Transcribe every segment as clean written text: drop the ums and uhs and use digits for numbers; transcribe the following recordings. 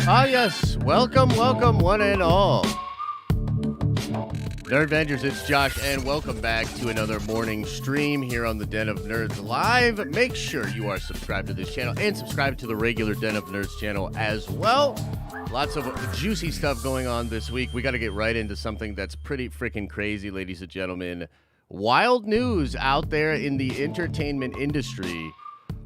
Ah, yes. Welcome, one and all. Nerd Vengers, it's Josh, and welcome back to another morning stream here on the Den of Nerds Live. Make sure you are subscribed to this channel and subscribe to the regular Den of Nerds channel as well. Lots of juicy stuff going on this week. We got to get right into something that's pretty freaking crazy, ladies and gentlemen. Wild news out there in the entertainment industry.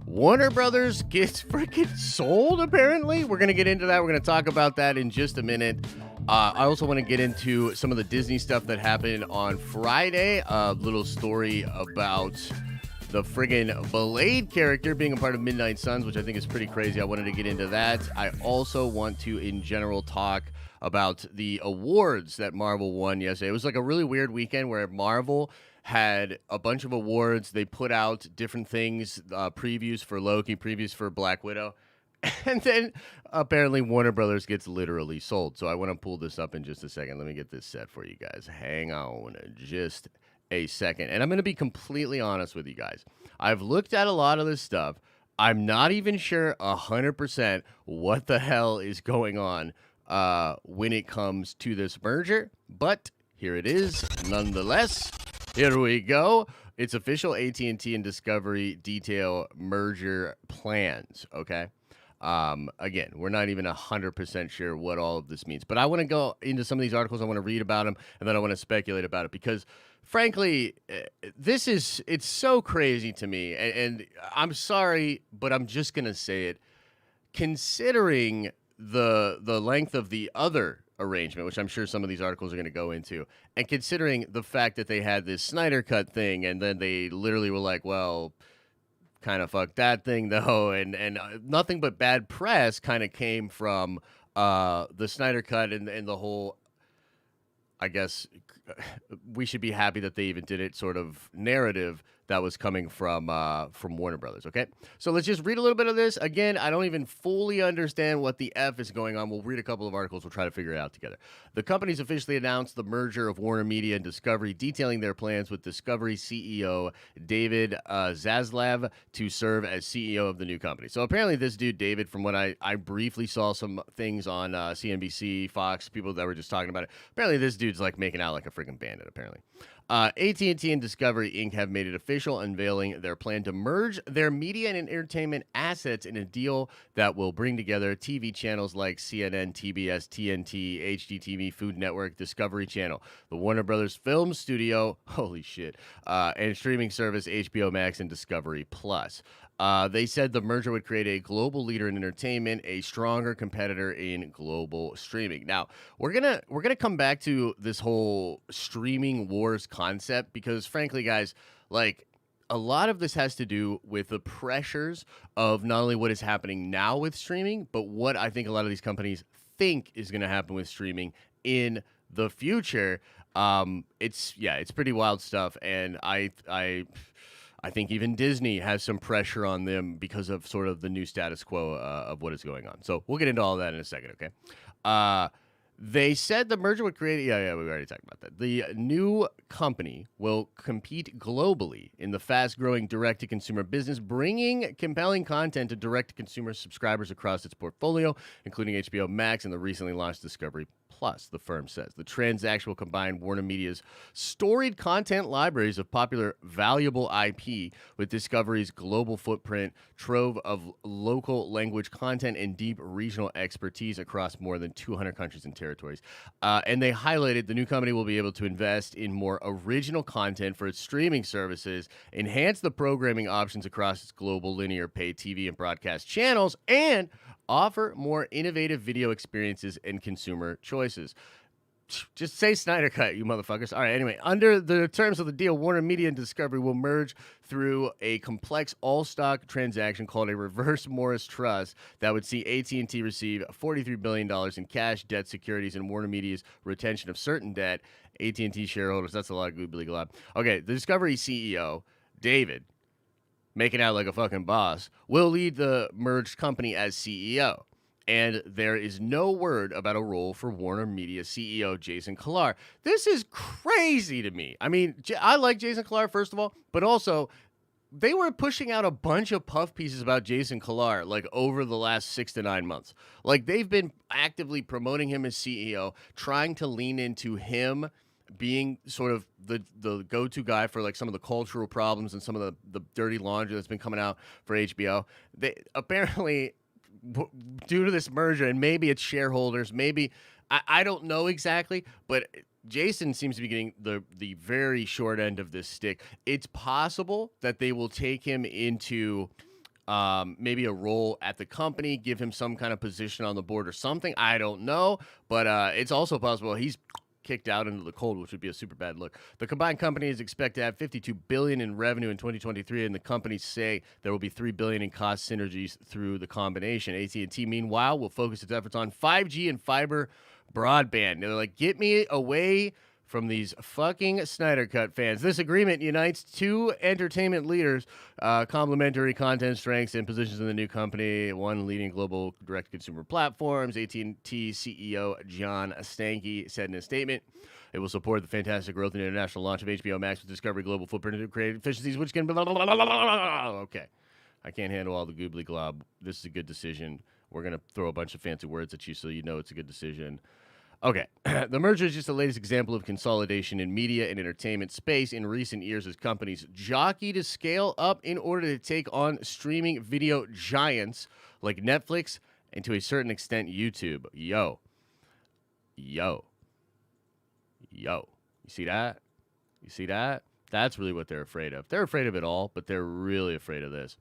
Warner Brothers gets freaking sold, apparently. We're going to get into that. We're going to talk about that in just a minute. I also want to get into some of the Disney stuff that happened on Friday. A little story about the friggin' Blade character being a part of Midnight Suns, which I think is pretty crazy. I wanted to get into that. I also want to, in general, talk about the awards that Marvel won yesterday. It was like a really weird weekend where Marvel had a bunch of awards. They put out different things, previews for Loki, previews for Black Widow, and then apparently Warner Brothers gets literally sold. So I want to pull this up in just a second. Let me get this set for you guys. Hang on just a second. And I'm going to be completely honest with you guys. I've looked at a lot of this stuff. I'm not even sure 100% what the hell is going on when it comes to this merger, but here it is nonetheless. Here we go. It's official. AT&T and Discovery detail merger plans, okay? Again, we're not even 100% sure what all of this means, but I want to go into some of these articles. I want to read about them, and then I want to speculate about it because, frankly, it's so crazy to me, and I'm sorry, but I'm just going to say it. Considering the length of the other arrangement, which I'm sure some of these articles are going to go into, and considering the fact that they had this Snyder Cut thing, and then they literally were like, well, kind of fuck that thing though, and nothing but bad press kind of came from the Snyder Cut and the whole, I guess we should be happy that they even did it sort of narrative that was coming from Warner Brothers, okay? So let's just read a little bit of this. Again, I don't even fully understand what the F is going on. We'll read a couple of articles. We'll try to figure it out together. The companies officially announced the merger of Warner Media and Discovery, detailing their plans with Discovery CEO David Zaslav to serve as CEO of the new company. So apparently this dude, David, from what I briefly saw some things on CNBC, Fox, people that were just talking about it, apparently this dude's like making out like a freaking bandit, apparently. AT&T and Discovery Inc. have made it official, unveiling their plan to merge their media and entertainment assets in a deal that will bring together TV channels like CNN, TBS, TNT, HGTV, Food Network, Discovery Channel, the Warner Brothers Film Studio, holy shit, and streaming service HBO Max and Discovery Plus. They said the merger would create a global leader in entertainment, a stronger competitor in global streaming. Now, we're gonna come back to this whole streaming wars concept because, frankly, guys, like a lot of this has to do with the pressures of not only what is happening now with streaming, but what I think a lot of these companies think is going to happen with streaming in the future. It's pretty wild stuff, and I think even Disney has some pressure on them because of sort of the new status quo of what is going on. So we'll get into all that in a second, okay? They said the merger would create... Yeah, we already talked about that. The new company will compete globally in the fast-growing direct-to-consumer business, bringing compelling content to direct-to-consumer subscribers across its portfolio, including HBO Max and the recently launched Discovery Plus, the firm says. The transaction will combine Warner Media's storied content libraries of popular, valuable IP with Discovery's global footprint, trove of local language content, and deep regional expertise across more than 200 countries and territories. And they highlighted the new company will be able to invest in more original content for its streaming services, enhance the programming options across its global linear pay TV and broadcast channels, and offer more innovative video experiences and consumer choices. Just say Snyder Cut, you motherfuckers. All right, anyway, under the terms of the deal, Warner Media and Discovery will merge through a complex all-stock transaction called a reverse Morris Trust that would see AT&T receive $43 billion in cash, debt securities, and Warner Media's retention of certain debt. AT&T shareholders, that's a lot of goobly glob. Okay, the Discovery CEO, David, making out like a fucking boss, will lead the merged company as CEO. And there is no word about a role for Warner Media CEO Jason Kilar. This is crazy to me. I mean, I like Jason Kilar, first of all, but also they were pushing out a bunch of puff pieces about Jason Kilar like over the last 6 to 9 months. Like they've been actively promoting him as CEO, trying to lean into him being sort of the go-to guy for like some of the cultural problems and some of the dirty laundry that's been coming out for HBO. They apparently due to this merger, and maybe it's shareholders, maybe I don't know exactly, but Jason seems to be getting the very short end of this stick. It's possible that they will take him into maybe a role at the company, give him some kind of position on the board or something. I don't know, but it's also possible he's kicked out into the cold, which would be a super bad look. The combined companies expect to have $52 billion in revenue in 2023, and the companies say there will be $3 billion in cost synergies through the combination. AT&T, meanwhile, will focus its efforts on 5G and fiber broadband. They're like, get me away from these fucking Snyder Cut fans. This agreement unites two entertainment leaders, complementary content strengths and positions in the new company, one leading global direct-to-consumer platforms. AT&T CEO John Stankey said in a statement, it will support the fantastic growth and international launch of HBO Max with Discovery Global footprint and creative efficiencies, which can... Okay. I can't handle all the goobly glob. This is a good decision. We're going to throw a bunch of fancy words at you so you know it's a good decision. Okay, the merger is just the latest example of consolidation in media and entertainment space in recent years as companies jockey to scale up in order to take on streaming video giants like Netflix and to a certain extent YouTube. Yo. You see that? You see that? That's really what they're afraid of. They're afraid of it all, but they're really afraid of this.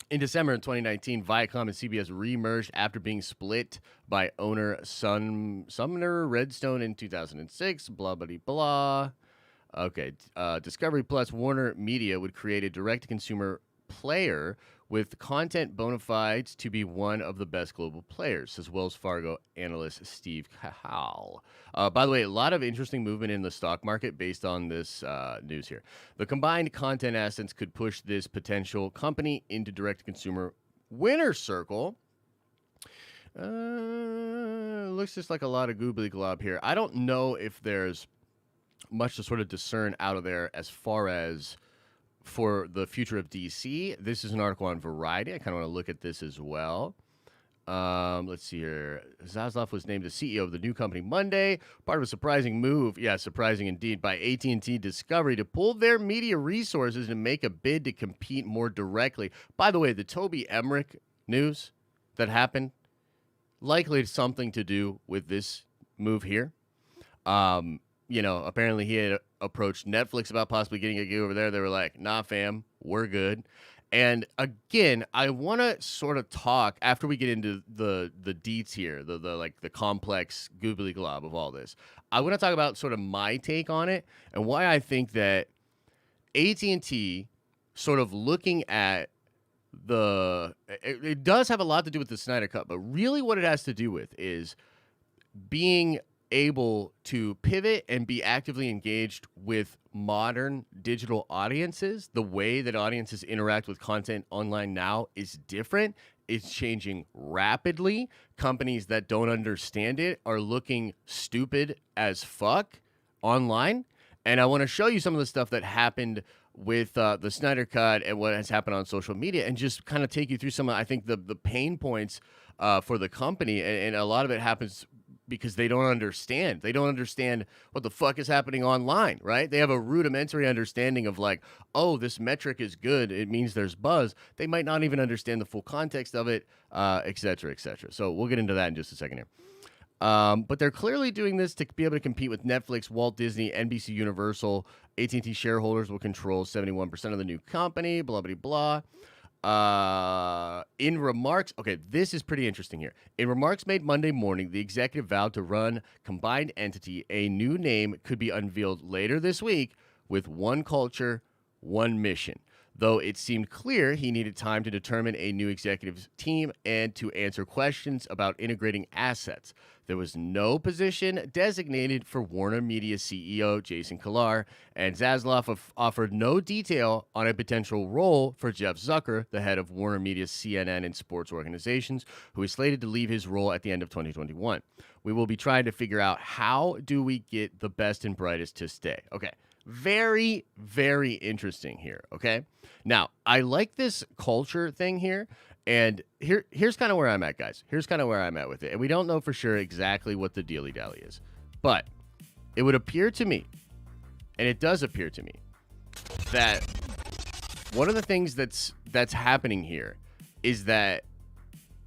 In December of 2019, Viacom and CBS remerged after being split by owner Sumner Redstone in 2006. Blah, blah, blah. Okay. Discovery Plus Warner Media would create a direct-to-consumer player with content bona fides to be one of the best global players, says Wells Fargo analyst Steve Cahal. By the way, a lot of interesting movement in the stock market based on this news here. The combined content assets could push this potential company into direct-to-consumer winner's circle. Looks just like a lot of goobly glob here. I don't know if there's much to sort of discern out of there as far as for the future of DC. This is an article on Variety. I kind of want to look at this as well. Let's see here. Zaslav was named the CEO of the new company Monday. Part of a surprising move, yeah, surprising indeed, by AT&T Discovery to pull their media resources and make a bid to compete more directly. By the way, the Toby Emmerich news that happened, likely something to do with this move here. Apparently he had approached Netflix about possibly getting a gig over there. They were like, nah, fam, we're good. And again, I want to sort of talk after we get into the deets here, the complex goobly glob of all this. I want to talk about sort of my take on it and why I think that AT&T sort of looking at it does have a lot to do with the Snyder Cut, but really what it has to do with is being able to pivot and be actively engaged with modern digital audiences. The way that audiences interact with content online now is different. It's changing rapidly. Companies that don't understand it are looking stupid as fuck online. And I want to show you some of the stuff that happened with the Snyder Cut and what has happened on social media and just kind of take you through some of, I think, the pain points for the company. And a lot of it happens because they don't understand. They don't understand what the fuck is happening online, right? They have a rudimentary understanding of like, oh, this metric is good. It means there's buzz. They might not even understand the full context of it, et cetera, et cetera. So we'll get into that in just a second here. But they're clearly doing this to be able to compete with Netflix, Walt Disney, NBC Universal. AT&T shareholders will control 71% of the new company, blah, blah, blah. In remarks, okay, this is pretty interesting here. In remarks made Monday morning, the executive vowed to run combined entity. A new name could be unveiled later this week with one culture, one mission. Though it seemed clear he needed time to determine a new executive team and to answer questions about integrating assets. There was no position designated for Warner Media CEO Jason Kilar, and Zaslav offered no detail on a potential role for Jeff Zucker, the head of Warner Media's CNN and sports organizations, who is slated to leave his role at the end of 2021. We will be trying to figure out how do we get the best and brightest to stay. Okay, very, very interesting here, okay? Now, I like this culture thing here, and here's kind of where I'm at, guys. Here's kind of where I'm at with it. And we don't know for sure exactly what the dilly-dally is, but it would appear to me, and it does appear to me, that one of the things that's happening here is that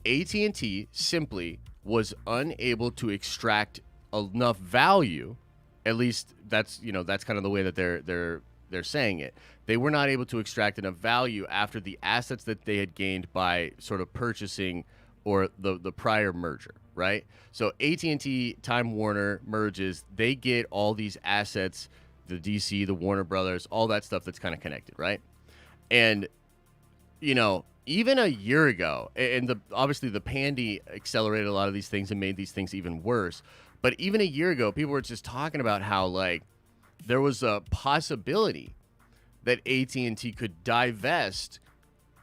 AT&T simply was unable to extract enough value. At least that's kind of the way that they're saying it. They were not able to extract enough value after the assets that they had gained by sort of purchasing or the prior merger, right? So AT&T, Time Warner merges, they get all these assets, the DC, the Warner Brothers, all that stuff that's kind of connected, right? And even a year ago, and obviously the pandy accelerated a lot of these things and made these things even worse. But even a year ago, people were just talking about how, like, there was a possibility that AT&T could divest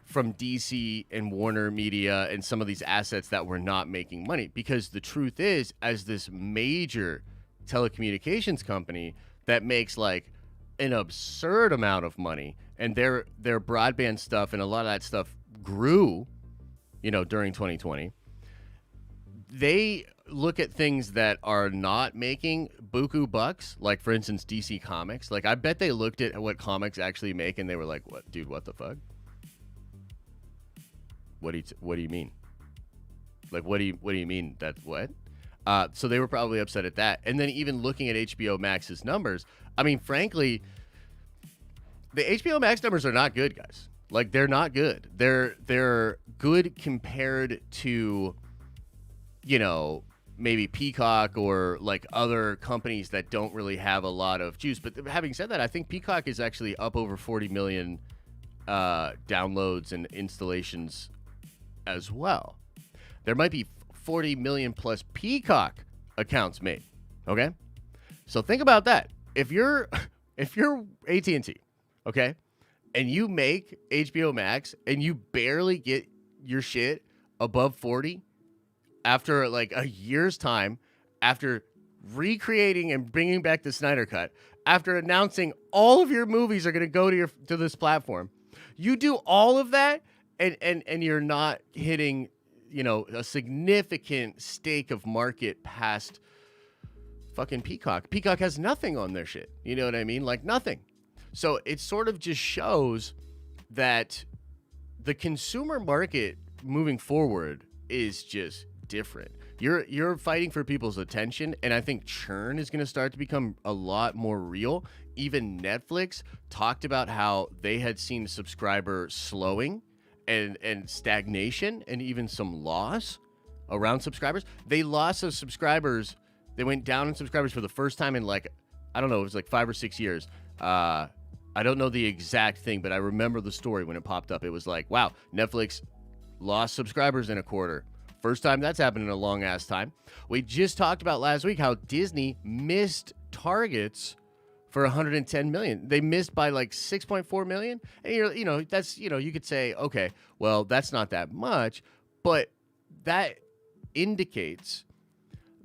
from DC and Warner Media and some of these assets that were not making money. Because the truth is, as this major telecommunications company that makes, like, an absurd amount of money, and their broadband stuff and a lot of that stuff grew, during 2020, they look at things that are not making buku bucks, like, for instance, DC Comics. Like, I bet they looked at what comics actually make, and they were like, "What, dude? What the fuck? What do you mean? Like, what do you mean that what?" So they were probably upset at that. And then even looking at HBO Max's numbers, I mean, frankly, the HBO Max numbers are not good, guys. Like, they're not good. They're good compared to, maybe Peacock or like other companies that don't really have a lot of juice. But having said that, I think Peacock is actually up over 40 million downloads and installations as well. There might be 40 million plus Peacock accounts made. Okay, so think about that. If you're AT&T, okay, and you make HBO Max and you barely get your shit above 40 after like a year's time, after recreating and bringing back the Snyder Cut, after announcing all of your movies are going to go to this platform, you do all of that and you're not hitting, a significant stake of market past fucking Peacock. Peacock has nothing on their shit. You know what I mean? Like, nothing. So it sort of just shows that the consumer market moving forward is just different. You're fighting for people's attention, and I think churn is going to start to become a lot more real. Even Netflix talked about how they had seen subscriber slowing and stagnation and even some loss around subscribers. They lost those subscribers. They went down in subscribers for the first time in, like, I don't know, it was like 5 or 6 years. I don't know the exact thing, but I remember the story when it popped up. It was like, wow, Netflix lost subscribers in a quarter. First time that's happened in a long ass time. We just talked about last week how Disney missed targets for 110 million. They missed by like 6.4 million. And that's, you could say, okay, well, that's not that much, but that indicates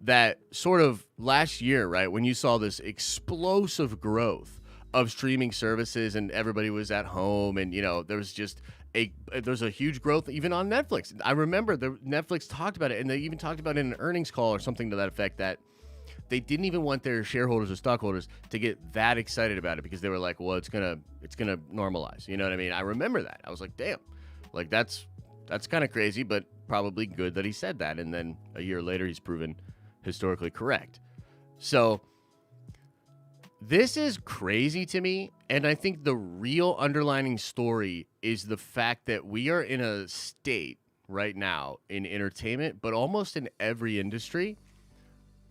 that sort of last year, right, when you saw this explosive growth of streaming services and everybody was at home and, there was just there's a huge growth even on Netflix. I remember Netflix talked about it, and they even talked about it in an earnings call or something to that effect, that they didn't even want their shareholders or stockholders to get that excited about it because they were like, well, it's gonna normalize. You know what I mean? I remember that. I was like, damn, like that's kind of crazy, but probably good that he said that. And then a year later, he's proven historically correct. So this is crazy to me, and I think the real underlining story is the fact that we are in a state right now in entertainment, but almost in every industry,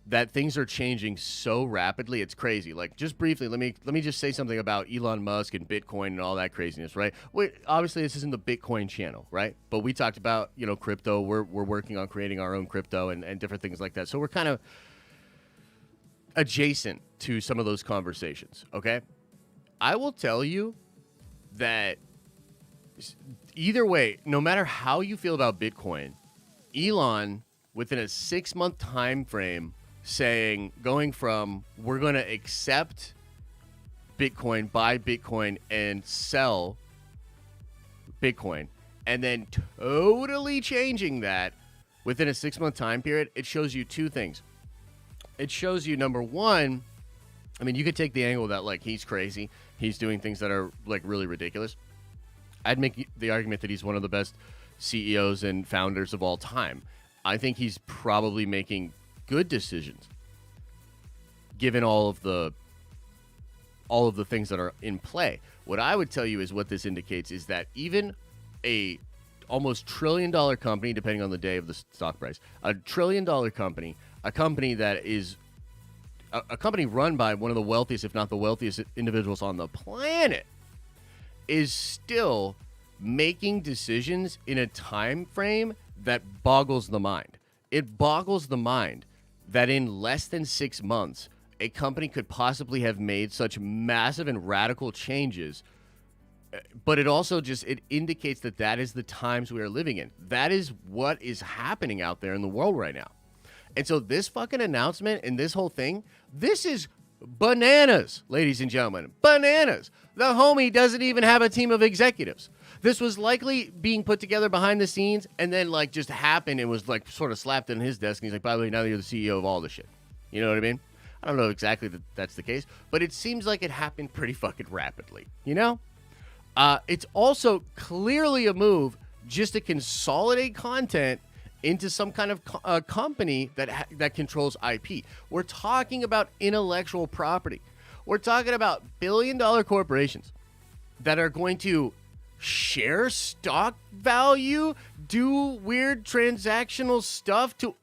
that things are changing so rapidly. It's crazy. Like, just briefly, let me just say something about Elon Musk and Bitcoin and all that craziness, right? Obviously, this isn't the Bitcoin channel, right? But we talked about, crypto. We're working on creating our own crypto and different things like that. So we're kind of adjacent to some of those conversations, okay? I will tell you that either way, no matter how you feel about Bitcoin, Elon, within a 6-month time frame, going from we're going to accept Bitcoin, buy Bitcoin, and sell Bitcoin, and then totally changing that within a 6-month time period, it shows you two things. It shows you, number one, I mean, you could take the angle that, like, he's crazy. He's doing things that are, like, really ridiculous. I'd make the argument that he's one of the best CEOs and founders of all time. I think he's probably making good decisions, given all of the things that are in play. What I would tell you is what this indicates is that even a almost $1 trillion company, depending on the day of the stock price, $1 trillion company, a company that is a company run by one of the wealthiest, if not the wealthiest individuals on the planet, is still making decisions in a time frame that boggles the mind. It boggles the mind that in less than 6 months, a company could possibly have made such massive and radical changes. But it also it indicates that is the times we are living in. That is what is happening out there in the world right now. And so this fucking announcement and this whole thing, this is bananas, ladies and gentlemen. Bananas. The homie doesn't even have a team of executives. This was likely being put together behind the scenes and then, like, just happened and was, like, sort of slapped on his desk. And he's like, by the way, now you're the CEO of all this shit. You know what I mean? I don't know exactly that that's the case, but it seems like it happened pretty fucking rapidly, you know? It's also clearly a move just to consolidate content into some kind of company that controls IP. We're talking about intellectual property. We're talking about billion-dollar corporations that are going to share stock value, do weird transactional stuff to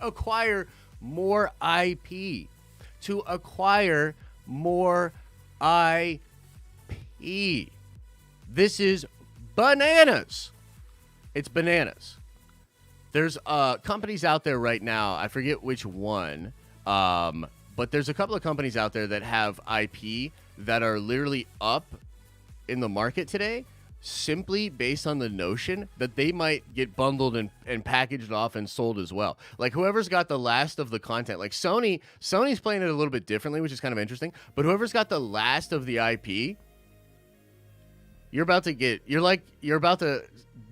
acquire more IP, to acquire more IP. This is bananas. It's bananas. There's companies out there right now, I forget which one, but there's a couple of companies out there that have IP that are literally up in the market today simply based on the notion that they might get bundled and packaged off and sold as well. Like, whoever's got the last of the content, like Sony's playing it a little bit differently, which is kind of interesting, but whoever's got the last of the IP, you're about to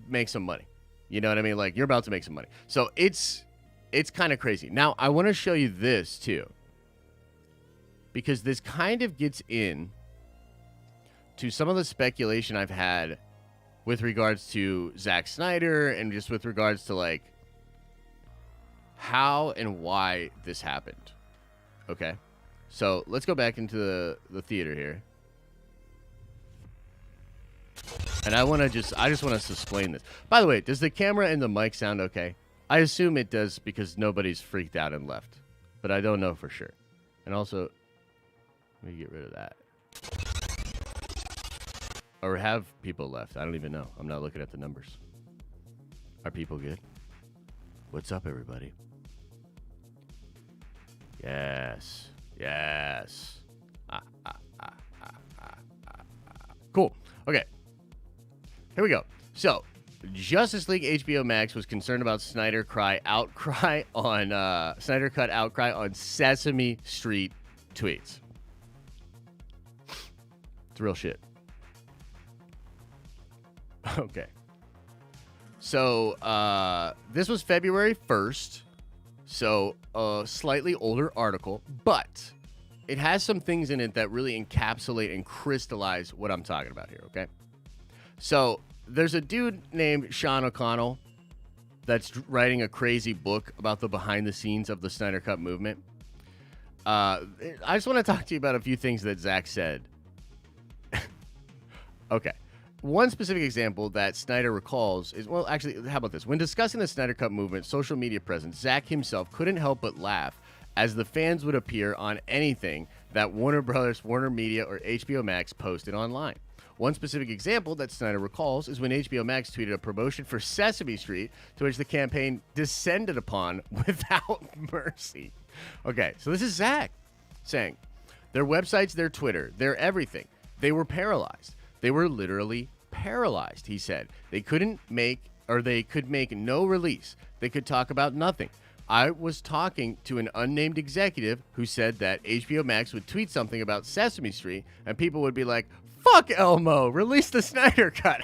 make some money. You know what I mean? Like, you're about to make some money. So it's kind of crazy. Now, I want to show you this too, because this kind of gets in to some of the speculation I've had with regards to Zack Snyder and just with regards to, like, how and why this happened. Okay? So let's go back into the theater here. And I just want to explain this. By the way, does the camera and the mic sound okay? I assume it does because nobody's freaked out and left. But I don't know for sure. And also, let me get rid of that. Or have people left? I don't even know. I'm not looking at the numbers. Are people good? What's up, everybody? Yes. Yes. Cool. Okay. Here we go. So, Justice League HBO Max was concerned about Snyder Cut outcry on Sesame Street tweets. It's real shit. Okay. So, this was February 1st. So, a slightly older article, but it has some things in it that really encapsulate and crystallize what I'm talking about here, okay? So, there's a dude named Sean O'Connell that's writing a crazy book about the behind the scenes of the Snyder Cut movement. I just want to talk to you about a few things that Zach said. Okay. One specific example that Snyder recalls is, well, actually, how about this? When discussing the Snyder Cut movement social media presence, Zach himself couldn't help but laugh as the fans would appear on anything that Warner Brothers, Warner Media, or HBO Max posted online. One specific example that Snyder recalls is when HBO Max tweeted a promotion for Sesame Street, to which the campaign descended upon without mercy. Okay, so this is Zach saying, their websites, their Twitter, their everything, they were paralyzed. They were literally paralyzed, he said. They could make no release. They could talk about nothing. I was talking to an unnamed executive who said that HBO Max would tweet something about Sesame Street, and people would be like, fuck Elmo, release the Snyder Cut.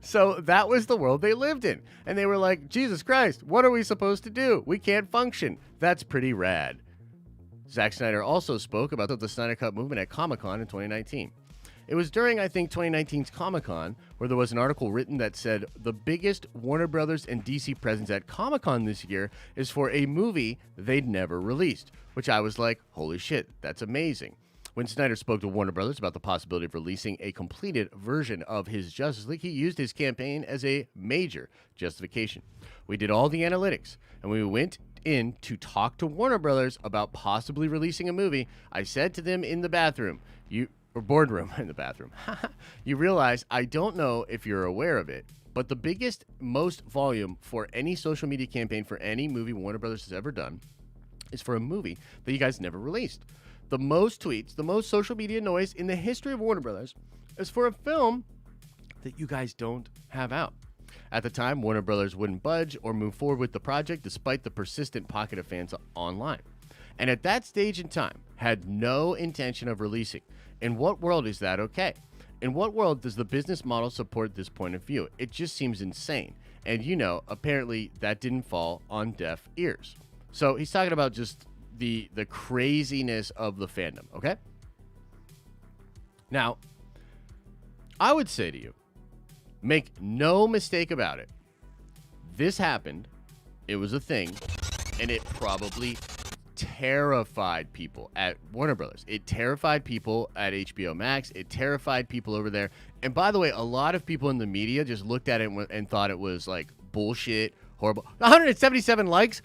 So that was the world they lived in. And they were like, Jesus Christ, what are we supposed to do? We can't function. That's pretty rad. Zack Snyder also spoke about the Snyder Cut movement at Comic-Con in 2019. It was during, I think, 2019's Comic-Con where there was an article written that said the biggest Warner Brothers and DC presence at Comic-Con this year is for a movie they'd never released, which I was like, holy shit, that's amazing. When Snyder spoke to Warner Brothers about the possibility of releasing a completed version of his Justice League, he used his campaign as a major justification. We did all the analytics, and we went in to talk to Warner Brothers about possibly releasing a movie. I said to them in the bathroom, boardroom in the bathroom, you realize I don't know if you're aware of it, but the biggest, most volume for any social media campaign for any movie Warner Brothers has ever done is for a movie that you guys never released. The most tweets, the most social media noise in the history of Warner Brothers is for a film that you guys don't have out. At the time, Warner Brothers wouldn't budge or move forward with the project despite the persistent pocket of fans online. And at that stage in time, had no intention of releasing. In what world is that okay? In what world does the business model support this point of view? It just seems insane. And apparently that didn't fall on deaf ears. So he's talking about just the craziness of the fandom, okay? Now, I would say to you, make no mistake about it. This happened, it was a thing, and it probably terrified people at Warner Brothers. It terrified people at HBO Max. It terrified people over there. And by the way, a lot of people in the media just looked at it and thought it was like bullshit, horrible. 177 likes.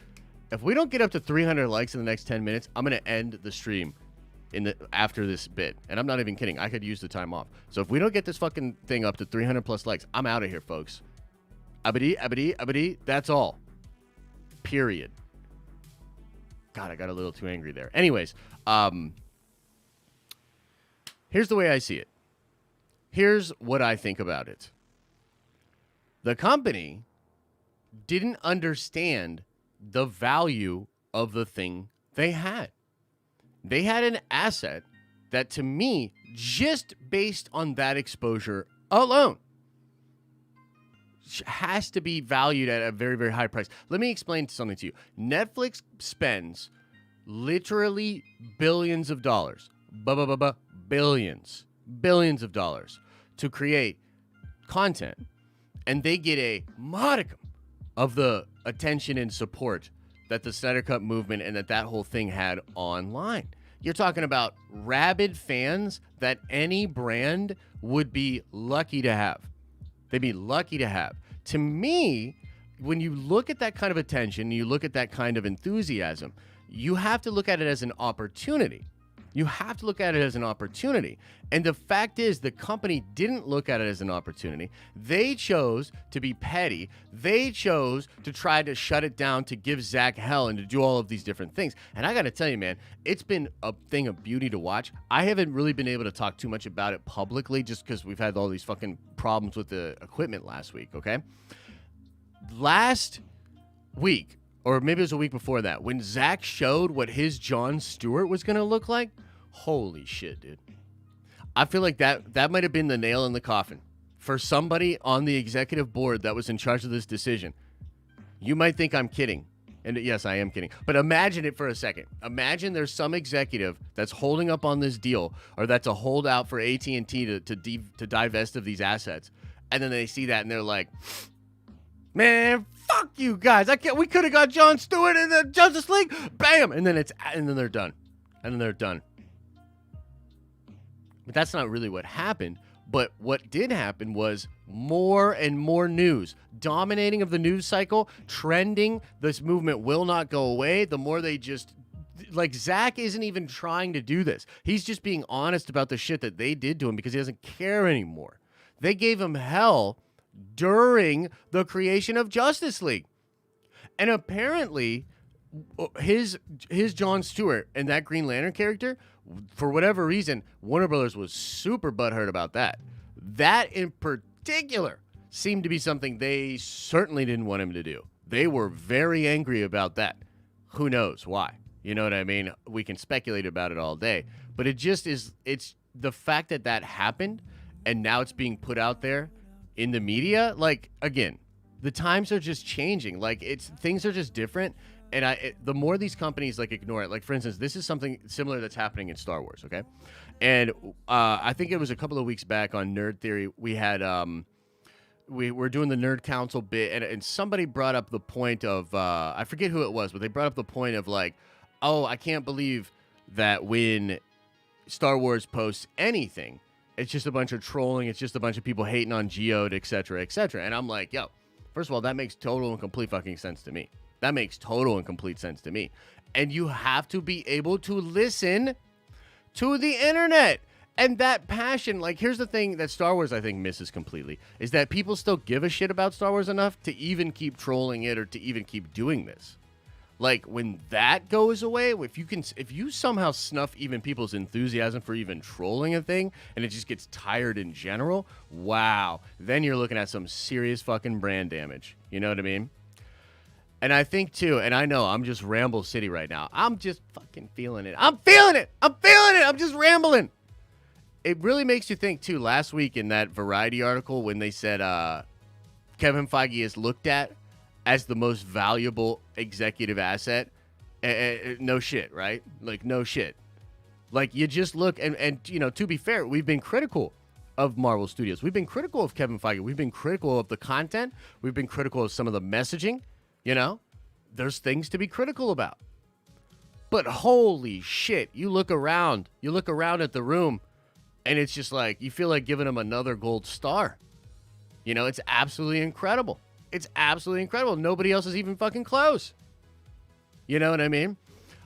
If we don't get up to 300 likes in the next 10 minutes, I'm going to end the stream after this bit. And I'm not even kidding. I could use the time off. So if we don't get this fucking thing up to 300 plus likes, I'm out of here, folks. Abadi, that's all. Period. God, I got a little too angry there. Anyways, here's the way I see it. Here's what I think about it. The company didn't understand the value of the thing they had. They had an asset that, to me, just based on that exposure alone, has to be valued at a very, very high price. Let me explain something to you. Netflix spends literally billions of dollars, billions of dollars to create content, and they get a modicum of the attention and support that the Snyder Cut movement and that whole thing had online. You're talking about rabid fans that any brand would be lucky to have. They'd be lucky to have. To me, when you look at that kind of attention, you look at that kind of enthusiasm, you have to look at it as an opportunity. You have to look at it as an opportunity. And the fact is, the company didn't look at it as an opportunity. They chose to be petty. They chose to try to shut it down, to give Zach hell, and to do all of these different things. And I got to tell you, man, it's been a thing of beauty to watch. I haven't really been able to talk too much about it publicly just because we've had all these fucking problems with the equipment last week, okay? Last week, or maybe it was a week before that, when Zach showed what his Jon Stewart was going to look like, holy shit, dude. I feel like that might have been the nail in the coffin for somebody on the executive board that was in charge of this decision. You might think I'm kidding. And yes, I am kidding. But imagine it for a second. Imagine there's some executive that's holding up on this deal, or that's a holdout for AT&T to divest of these assets. And then they see that and they're like, man, fuck you guys. We could have got Jon Stewart in the Justice League. Bam. And then they're done. And then they're done. But that's not really what happened. But what did happen was more and more news, dominating of the news cycle, trending. This movement will not go away. The more they just, like, Zach isn't even trying to do this. He's just being honest about the shit that they did to him because he doesn't care anymore. They gave him hell during the creation of Justice League. And apparently his Jon Stewart and that Green Lantern character, for whatever reason, Warner Brothers was super butthurt about that. That in particular seemed to be something they certainly didn't want him to do. They were very angry about that. Who knows why? You know what I mean? We can speculate about it all day. But it just is, it's the fact that that happened and now it's being put out there in the media. Like, again, the times are just changing. Like, things are just different. And the more these companies like ignore it, like for instance, this is something similar that's happening in Star Wars, okay? And I think it was a couple of weeks back on Nerd Theory, we had we were doing the Nerd Council bit, and somebody brought up the point of I forget who it was, but they brought up the point of like, oh, I can't believe that when Star Wars posts anything, it's just a bunch of trolling, it's just a bunch of people hating on Geode, et cetera, et cetera. And I'm like, yo, first of all, that makes total and complete fucking sense to me. That makes total and complete sense to me. And you have to be able to listen to the internet. And that passion, like, here's the thing that Star Wars, I think, misses completely, is that people still give a shit about Star Wars enough to even keep trolling it or to even keep doing this. Like, when that goes away, if you somehow snuff even people's enthusiasm for even trolling a thing, and it just gets tired in general, wow, then you're looking at some serious fucking brand damage. You know what I mean? And I think, too, and I know I'm just Ramble City right now. I'm just fucking feeling it. I'm feeling it. I'm just rambling. It really makes you think, too, last week in that Variety article when they said Kevin Feige is looked at as the most valuable executive asset. No shit, right? Like, no shit. Like, you just look, and you know, to be fair, we've been critical of Marvel Studios. We've been critical of Kevin Feige. We've been critical of the content. We've been critical of some of the messaging. You know, there's things to be critical about. But holy shit, you look around at the room, and it's just like, you feel like giving him another gold star. You know, it's absolutely incredible. It's absolutely incredible. Nobody else is even fucking close. You know what I mean?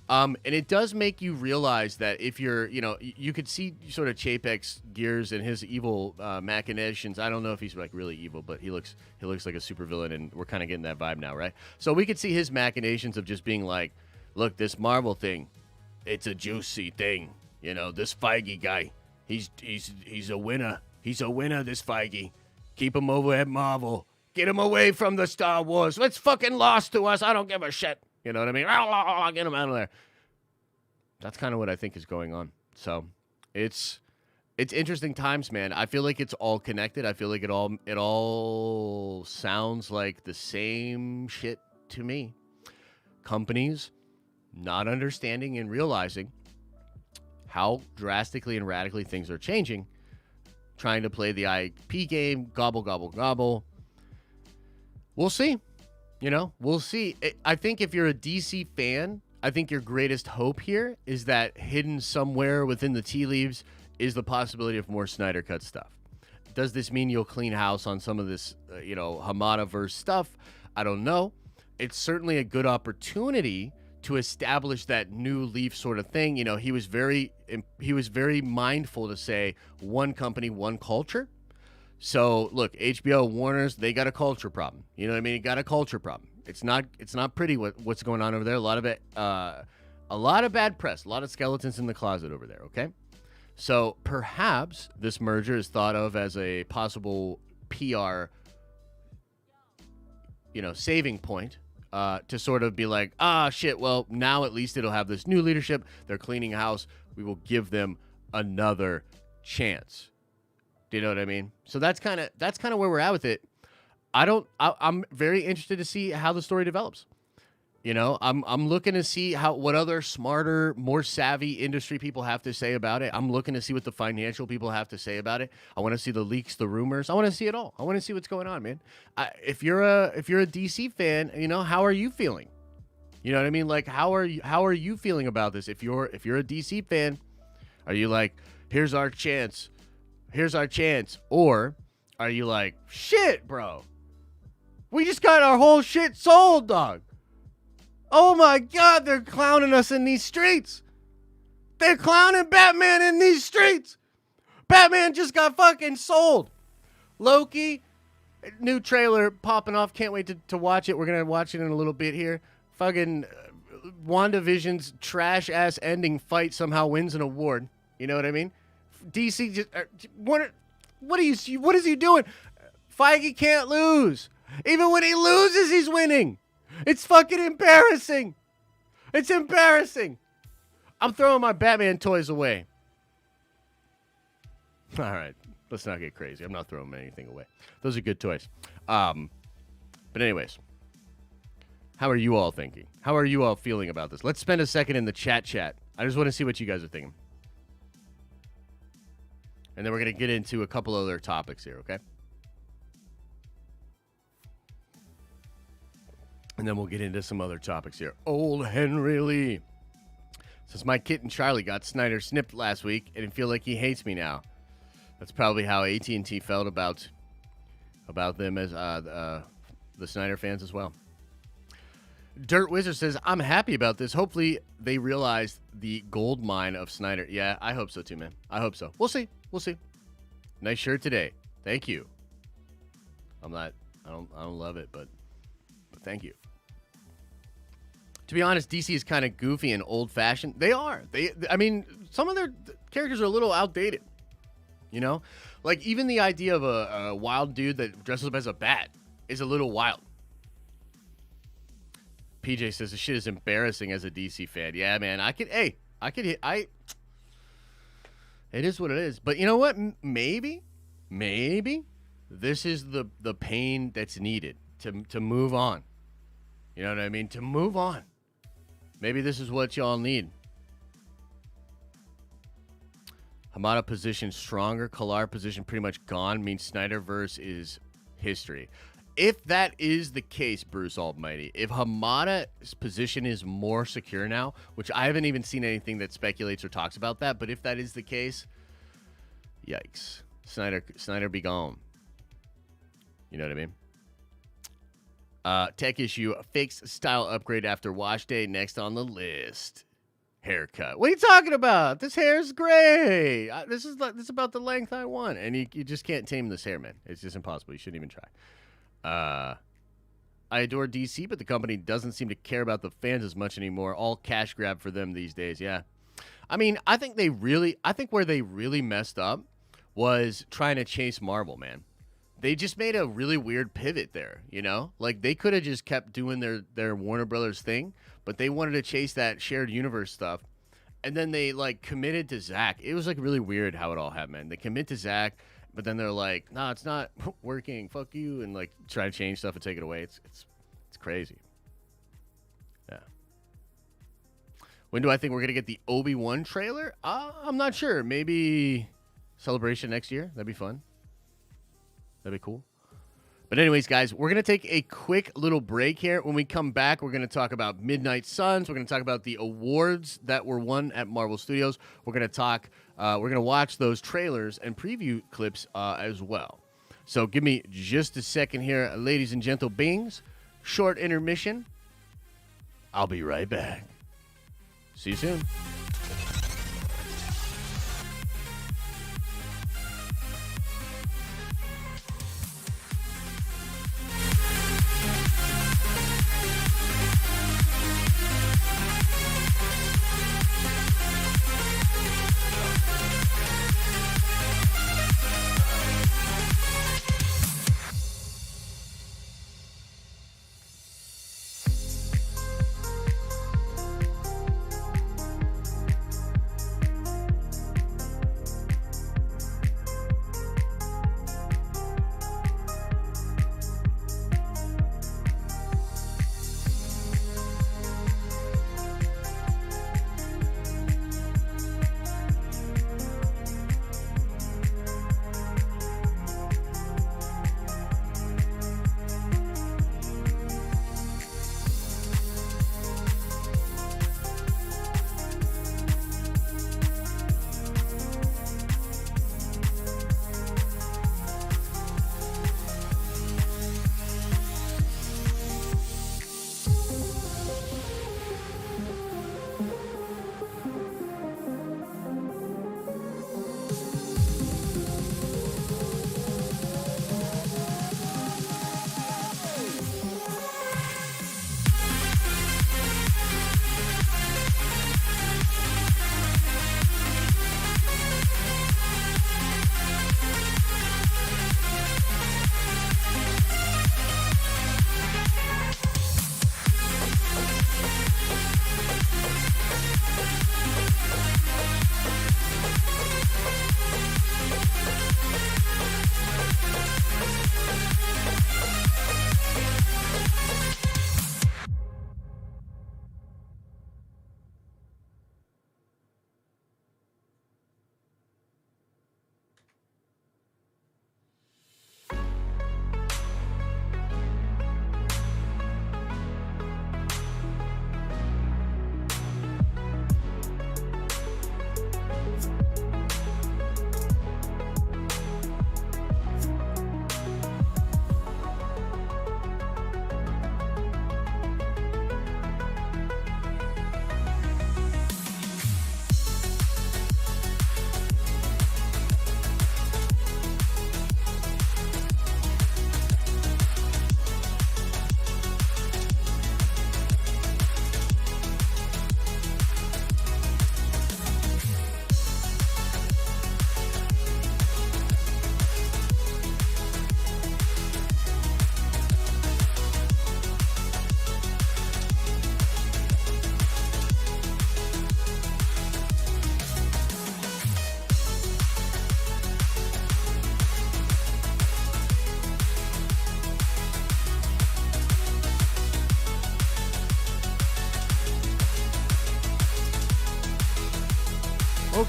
And it does make you realize that if you're, you know, you could see sort of Chapek's gears and his evil machinations. I don't know if he's like really evil, but he looks like a supervillain, and we're kind of getting that vibe now, right? So we could see his machinations of just being like, look, this Marvel thing, it's a juicy thing. You know, this Feige guy, he's a winner. He's a winner, this Feige. Keep him over at Marvel. Get him away from the Star Wars. It's fucking lost to us. I don't give a shit. You know what I mean? Get him out of there. That's kind of what I think is going on. So it's interesting times, man. I feel like it's all connected. I feel like it all sounds like the same shit to me. Companies not understanding and realizing how drastically and radically things are changing, trying to play the IP game, gobble, gobble, gobble. We'll see. You know, we'll see. I think if you're a DC fan, I think your greatest hope here is that hidden somewhere within the tea leaves is the possibility of more Snyder Cut stuff. Does this mean you'll clean house on some of this, Hamada-verse stuff? I don't know. It's certainly a good opportunity to establish that new Leaf sort of thing. You know, he was very mindful to say one company, one culture. So look, HBO, Warner's, they got a culture problem. You know what I mean? It got a culture problem. It's not pretty what's going on over there. A lot of bad press, a lot of skeletons in the closet over there. Okay, so perhaps this merger is thought of as a possible PR, saving point. To sort of be like, shit, well, now at least it'll have this new leadership. They're cleaning house. We will give them another chance. Do you know what I mean? So that's kind of where we're at with it. I'm very interested to see how the story develops. You know, I'm looking to see what other smarter, more savvy industry people have to say about it. I'm looking to see what the financial people have to say about it. I want to see the leaks, the rumors. I want to see it all. I want to see what's going on, man. If you're a DC fan, how are you feeling? You know what I mean? Like, how are you feeling about this? If you're a DC fan, are you like, here's our chance, or are you like, shit, bro, we just got our whole shit sold, dog? Oh my God, they're clowning us in these streets. They're clowning Batman in these streets. Batman just got fucking sold. Loki, new trailer popping off. Can't wait to watch it. We're going to watch it in a little bit here. Fucking WandaVision's trash-ass ending fight somehow wins an award. You know what I mean? DC just... what is he doing? Feige can't lose. Even when he loses, he's winning. It's fucking embarrassing. It's embarrassing. I'm throwing my Batman toys away. All right. Let's not get crazy. I'm not throwing anything away. Those are good toys. But anyways, how are you all thinking? How are you all feeling about this? Let's spend a second in the chat. I just want to see what you guys are thinking. And then we're going to get into a couple other topics here, okay? And then we'll get into some other topics here. Old Henry Lee. Since my kitten Charlie got Snyder snipped last week, and I feel like he hates me now. That's probably how AT&T felt about them as the Snyder fans as well. Dirt Wizard says, I'm happy about this. Hopefully they realize the gold mine of Snyder. Yeah, I hope so too, man. I hope so. We'll see. Nice shirt today. Thank you. I don't love it, but thank you. To be honest, DC is kind of goofy and old-fashioned. They are. I mean, some of their characters are a little outdated. You know? Like, even the idea of a wild dude that dresses up as a bat is a little wild. PJ says, this shit is embarrassing as a DC fan. Yeah, man. It is what it is. But you know what? Maybe this is the pain that's needed to move on. You know what I mean? To move on. Maybe this is what y'all need. Hamada position stronger. Kalar position pretty much gone. Means Snyderverse is history. If that is the case, Bruce Almighty, if Hamada's position is more secure now, which I haven't even seen anything that speculates or talks about that, but if that is the case, yikes. Snyder be gone. You know what I mean? Tech issue, fixed style upgrade after wash day. Next on the list. Haircut. What are you talking about? This hair's gray. This is about the length I want. And you just can't tame this hair, man. It's just impossible. You shouldn't even try. I adore DC, but the company doesn't seem to care about the fans as much anymore. All cash grab for them these days. Yeah. I mean, I think where they really messed up was trying to chase Marvel, man. They just made a really weird pivot there, you know? Like, they could have just kept doing their Warner Brothers thing, but they wanted to chase that shared universe stuff. And then they, like, committed to Zack. It was, like, really weird how it all happened, man. They commit to Zack, but then they're like, no, it's not working. Fuck you. And, like, try to change stuff and take it away. It's crazy. Yeah. When do I think we're going to get the Obi-Wan trailer? I'm not sure. Maybe Celebration next year. That'd be fun. That'd be cool. But anyways, guys, we're going to take a quick little break here. When we come back, we're going to talk about Midnight Suns. We're going to talk about the awards that were won at Marvel Studios. We're going to watch those trailers and preview clips as well. So give me just a second here, ladies and gentle beings. Short intermission. I'll be right back. See you soon.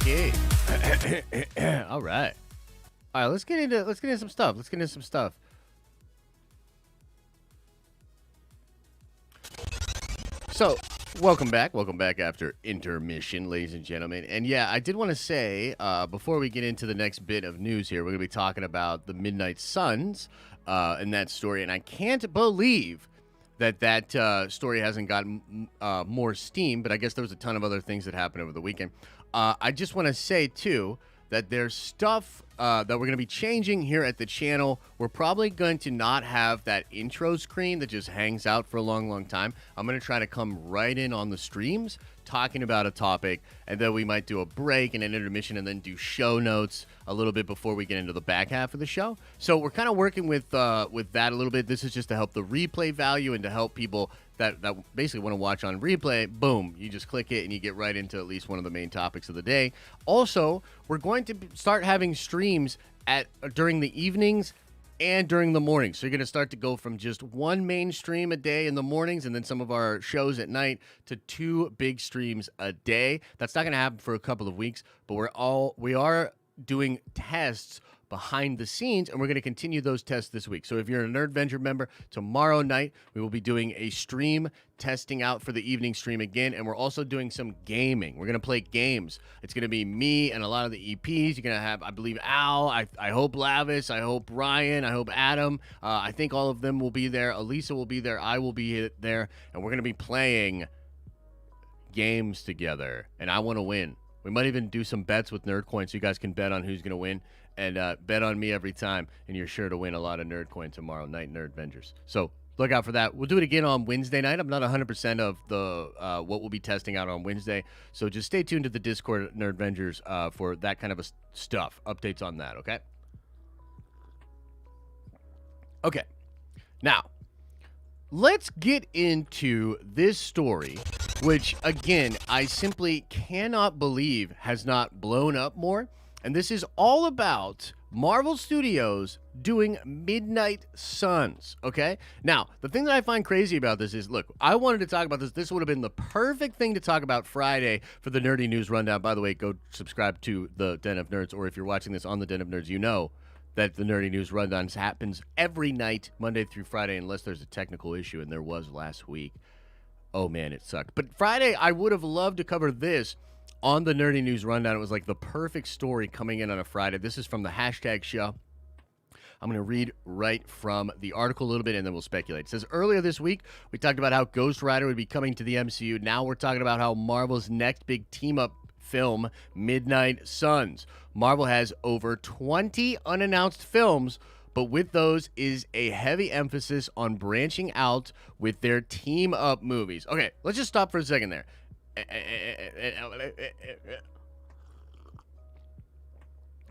Okay. All right. All right, let's get into some stuff. So, welcome back after intermission, ladies and gentlemen. And yeah, I did want to say, before we get into the next bit of news here, we're going to be talking about the Midnight Suns and that story. And I can't believe that story hasn't gotten more steam, but I guess there was a ton of other things that happened over the weekend. I just want to say, too, that there's stuff that we're going to be changing here at the channel. We're probably going to not have that intro screen that just hangs out for a long, long time. I'm going to try to come right in on the streams talking about a topic, and then we might do a break and an intermission and then do show notes a little bit before we get into the back half of the show. So we're kind of working with that a little bit. This is just to help the replay value and to help people that basically want to watch on replay. Boom, you just click it and you get right into at least one of the main topics of the day. Also, we're going to start having streams during the evenings and during the mornings. So you're going to start to go from just one main stream a day in the mornings and then some of our shows at night to 2 big streams a day. That's not going to happen for a couple of weeks, but we are doing tests behind the scenes, and we're going to continue those tests this week. So if you're a Nerdventure member, tomorrow night we will be doing a stream testing out for the evening stream again, and we're also doing some gaming. We're going to play games. It's going to be me and a lot of the EPs. You're going to have, I believe, Al, I hope Lavis, I hope Ryan, I hope Adam. I think all of them will be there. Elisa will be there. I will be there, and we're going to be playing games together, and I want to win. We might even do some bets with Nerdcoin so you guys can bet on who's going to win. And bet on me every time, and you're sure to win a lot of Nerdcoin tomorrow night, Nerdvengers. So look out for that. We'll do it again on Wednesday night. I'm not 100% of the what we'll be testing out on Wednesday, so just stay tuned to the Discord, Nerdvengers, for that kind of stuff, updates on that, okay? Okay. Now, let's get into this story, which, again, I simply cannot believe has not blown up more. And this is all about Marvel Studios doing Midnight Suns, okay? Now, the thing that I find crazy about this is, look, I wanted to talk about this. This would have been the perfect thing to talk about Friday for the Nerdy News Rundown. By the way, go subscribe to the Den of Nerds, or if you're watching this on the Den of Nerds, you know that the Nerdy News Rundown happens every night, Monday through Friday, unless there's a technical issue, and there was last week. Oh, man, it sucked. But Friday, I would have loved to cover this on the Nerdy News Rundown. It was like the perfect story coming in on a Friday. This is from the hashtag show. I'm going to read right from the article a little bit, and then we'll speculate. It says, earlier this week, we talked about how Ghost Rider would be coming to the MCU. Now we're talking about how Marvel's next big team-up film, Midnight Suns. Marvel has over 20 unannounced films, but with those is a heavy emphasis on branching out with their team-up movies. Okay, let's just stop for a second there.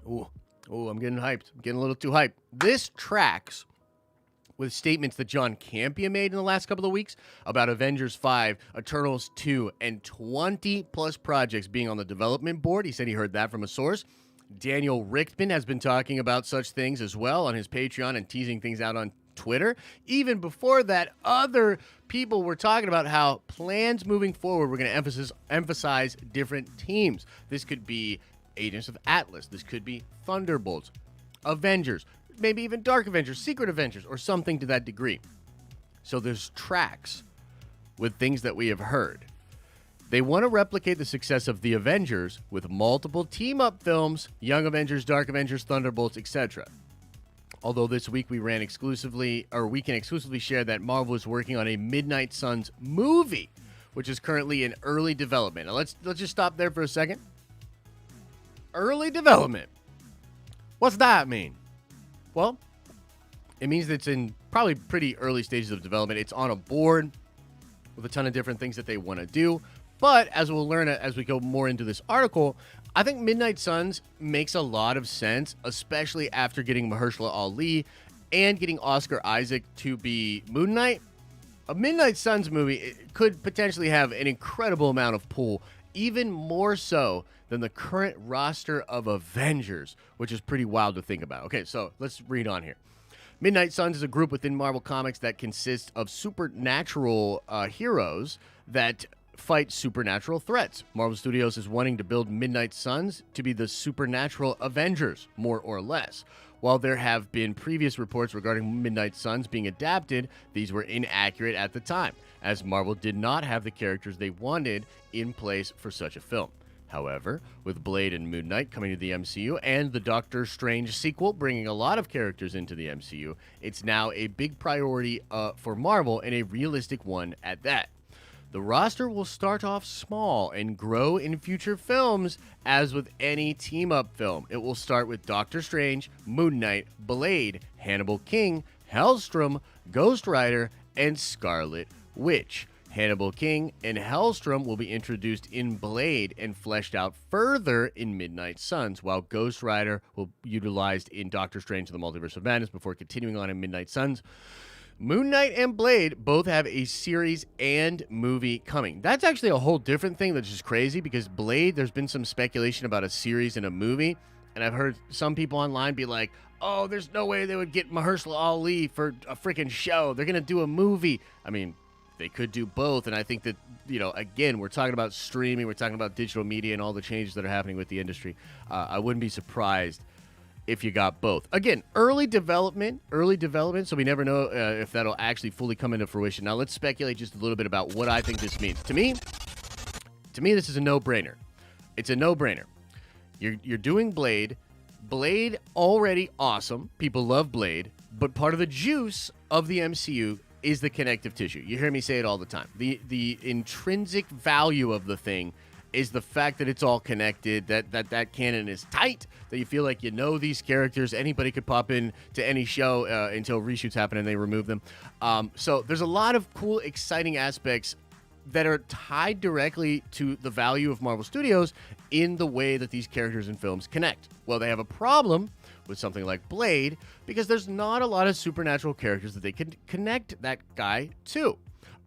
Ooh, I'm getting hyped. I'm getting a little too hyped. This tracks with statements that John Campea made in the last couple of weeks about Avengers 5, Eternals 2, and 20-plus projects being on the development board. He said he heard that from a source. Daniel Richtman has been talking about such things as well on his Patreon and teasing things out on Twitter. Even before that, other people were talking about how plans moving forward were going to emphasize different teams. This could be Agents of Atlas. This could be Thunderbolts, Avengers, maybe even Dark Avengers, Secret Avengers, or something to that degree. So there's tracks with things that we have heard. They want to replicate the success of the Avengers with multiple team-up films, Young Avengers, Dark Avengers, Thunderbolts, etc. Although this week we can exclusively share that Marvel is working on a Midnight Suns movie, which is currently in early development. Now let's just stop there for a second. Early development. What's that mean? Well, it means that it's in probably pretty early stages of development. It's on a board with a ton of different things that they want to do. But as we'll learn as we go more into this article, I think Midnight Suns makes a lot of sense, especially after getting Mahershala Ali and getting Oscar Isaac to be Moon Knight. A Midnight Suns movie could potentially have an incredible amount of pull, even more so than the current roster of Avengers, which is pretty wild to think about. Okay, so let's read on here. Midnight Suns is a group within Marvel Comics that consists of supernatural heroes that fight supernatural threats. Marvel Studios is wanting to build Midnight Suns to be the supernatural Avengers, more or less. While there have been previous reports regarding Midnight Suns being adapted, these were inaccurate at the time, as Marvel did not have the characters they wanted in place for such a film. However, with Blade and Moon Knight coming to the MCU and the Doctor Strange sequel bringing a lot of characters into the MCU, it's now a big priority for Marvel, and a realistic one at that. The roster will start off small and grow in future films, as with any team-up film. It will start with Doctor Strange, Moon Knight, Blade, Hannibal King, Hellstrom, Ghost Rider, and Scarlet Witch. Hannibal King and Hellstrom will be introduced in Blade and fleshed out further in Midnight Suns, while Ghost Rider will be utilized in Doctor Strange and the Multiverse of Madness before continuing on in Midnight Suns. Moon Knight and Blade both have a series and movie coming. That's actually a whole different thing that's just crazy, because Blade, there's been some speculation about a series and a movie, and I've heard some people online be like, oh, there's no way they would get Mahershala Ali for a freaking show. They're going to do a movie. I mean, they could do both, and I think that, again, we're talking about streaming, we're talking about digital media and all the changes that are happening with the industry. I wouldn't be surprised if you got both. Again, early development, so we never know if that'll actually fully come into fruition. Now, let's speculate just a little bit about what I think this means. To me, this is a no-brainer. It's a no-brainer. You're doing Blade. Blade, already awesome. People love Blade. But part of the juice of the MCU is the connective tissue. You hear me say it all the time. The intrinsic value of the thing is the fact that it's all connected, that canon is tight, that you feel like you know these characters. Anybody could pop in to any show until reshoots happen and they remove them. So there's a lot of cool, exciting aspects that are tied directly to the value of Marvel Studios in the way that these characters and films connect. Well, they have a problem with something like Blade because there's not a lot of supernatural characters that they can connect that guy to.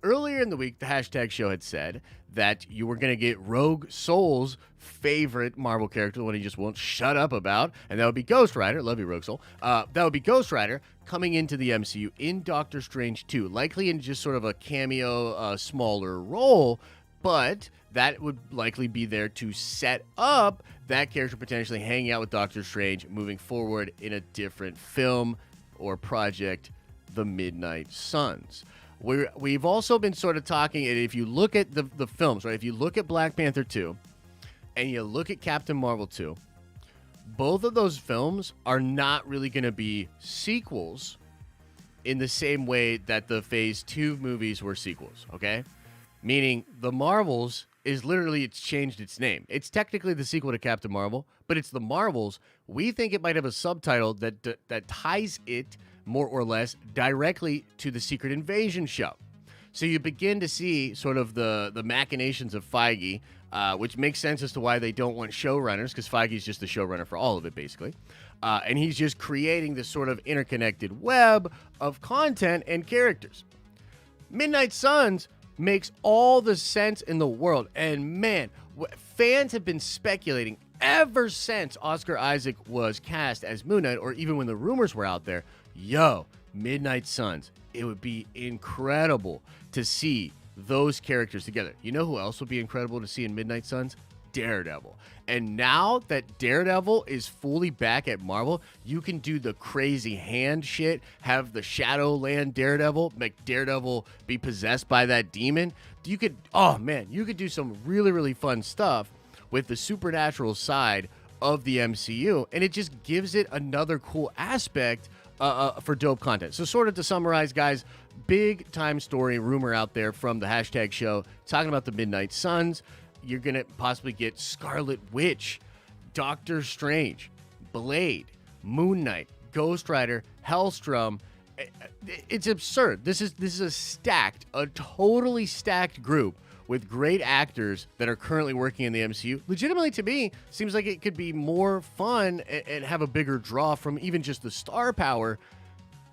Earlier in the week, the hashtag show had said that you were going to get Rogue Soul's favorite Marvel character, the one he just won't shut up about, and that would be Ghost Rider. Love you, Rogue Soul. That would be Ghost Rider coming into the MCU in Doctor Strange 2, likely in just sort of a cameo, smaller role, but that would likely be there to set up that character potentially hanging out with Doctor Strange moving forward in a different film or project, the Midnight Suns. We've also been sort of talking, and if you look at the films, right? If you look at Black Panther 2 and you look at Captain Marvel 2, both of those films are not really going to be sequels in the same way that the Phase 2 movies were sequels, okay? Meaning the Marvels is literally, it's changed its name. It's technically the sequel to Captain Marvel, but it's the Marvels. We think it might have a subtitle that ties it more or less directly to the Secret Invasion show. So you begin to see sort of the machinations of Feige, which makes sense as to why they don't want showrunners, because Feige's just the showrunner for all of it, basically. And he's just creating this sort of interconnected web of content and characters. Midnight Suns makes all the sense in the world. And man, fans have been speculating ever since Oscar Isaac was cast as Moon Knight, or even when the rumors were out there, Midnight Suns. It would be incredible to see those characters together. You know who else would be incredible to see in Midnight Suns? Daredevil. And now that Daredevil is fully back at Marvel, you can do the crazy hand shit, have the Shadowland Daredevil, make Daredevil be possessed by that demon. You could do some really, really fun stuff with the supernatural side of the MCU, and it just gives it another cool aspect for dope content. So sort of to summarize, guys, big time story rumor out there from the hashtag show talking about the Midnight Suns. You're going to possibly get Scarlet Witch, Doctor Strange, Blade, Moon Knight, Ghost Rider, Hellstrom. It's absurd. This is a totally stacked group with great actors that are currently working in the MCU. Legitimately, to me, seems like it could be more fun and have a bigger draw from even just the star power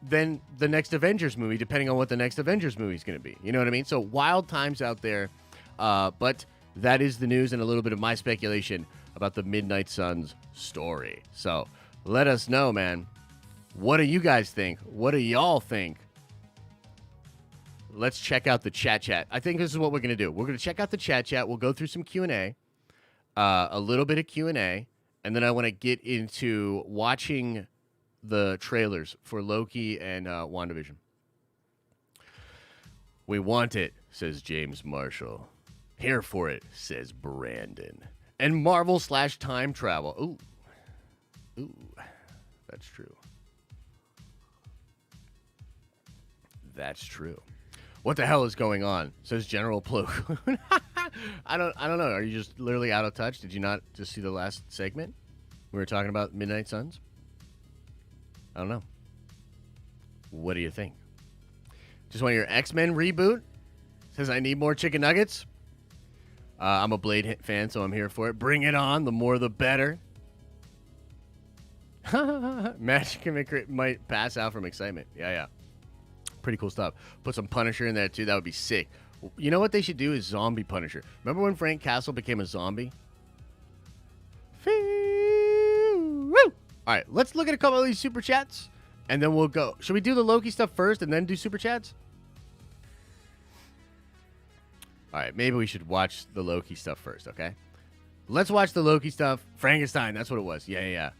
than the next Avengers movie, depending on what the next Avengers movie is going to be. You know what I mean? So wild times out there. But that is the news and a little bit of my speculation about the Midnight Suns story. So let us know, man. What do you guys think? What do y'all think? let's check out the chat. I think this is what we're going to do. We're going to check out the chat. We'll go through some Q&A, a little bit of Q&A, and then I want to get into watching the trailers for Loki and WandaVision. We want it, says James Marshall. Here for it, says Brandon. And Marvel/time travel. Ooh, that's true. That's true. What the hell is going on? Says General Plo Koon. I don't know. Are you just literally out of touch? Did you not just see the last segment? We were talking about Midnight Suns? I don't know. What do you think? Just want your X-Men reboot? Says I need more chicken nuggets. I'm a Blade fan, so I'm here for it. Bring it on. The more, the better. Magic might pass out from excitement. Yeah. Pretty cool stuff. Put some Punisher in there, too. That would be sick. You know what they should do is zombie Punisher. Remember when Frank Castle became a zombie? Woo! All right, let's look at a couple of these super chats, and then we'll go. Should we do the Loki stuff first and then do super chats? All right, maybe we should watch the Loki stuff first, okay? Let's watch the Loki stuff. Frankenstein, that's what it was. Yeah.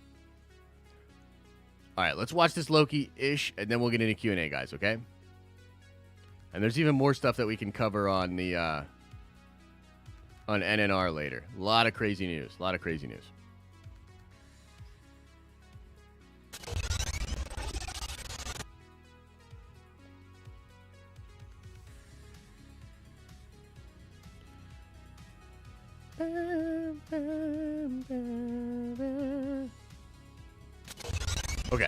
All right, let's watch this Loki-ish, and then we'll get into Q&A, guys, okay? And there's even more stuff that we can cover on the on NNR later. A lot of crazy news. Okay.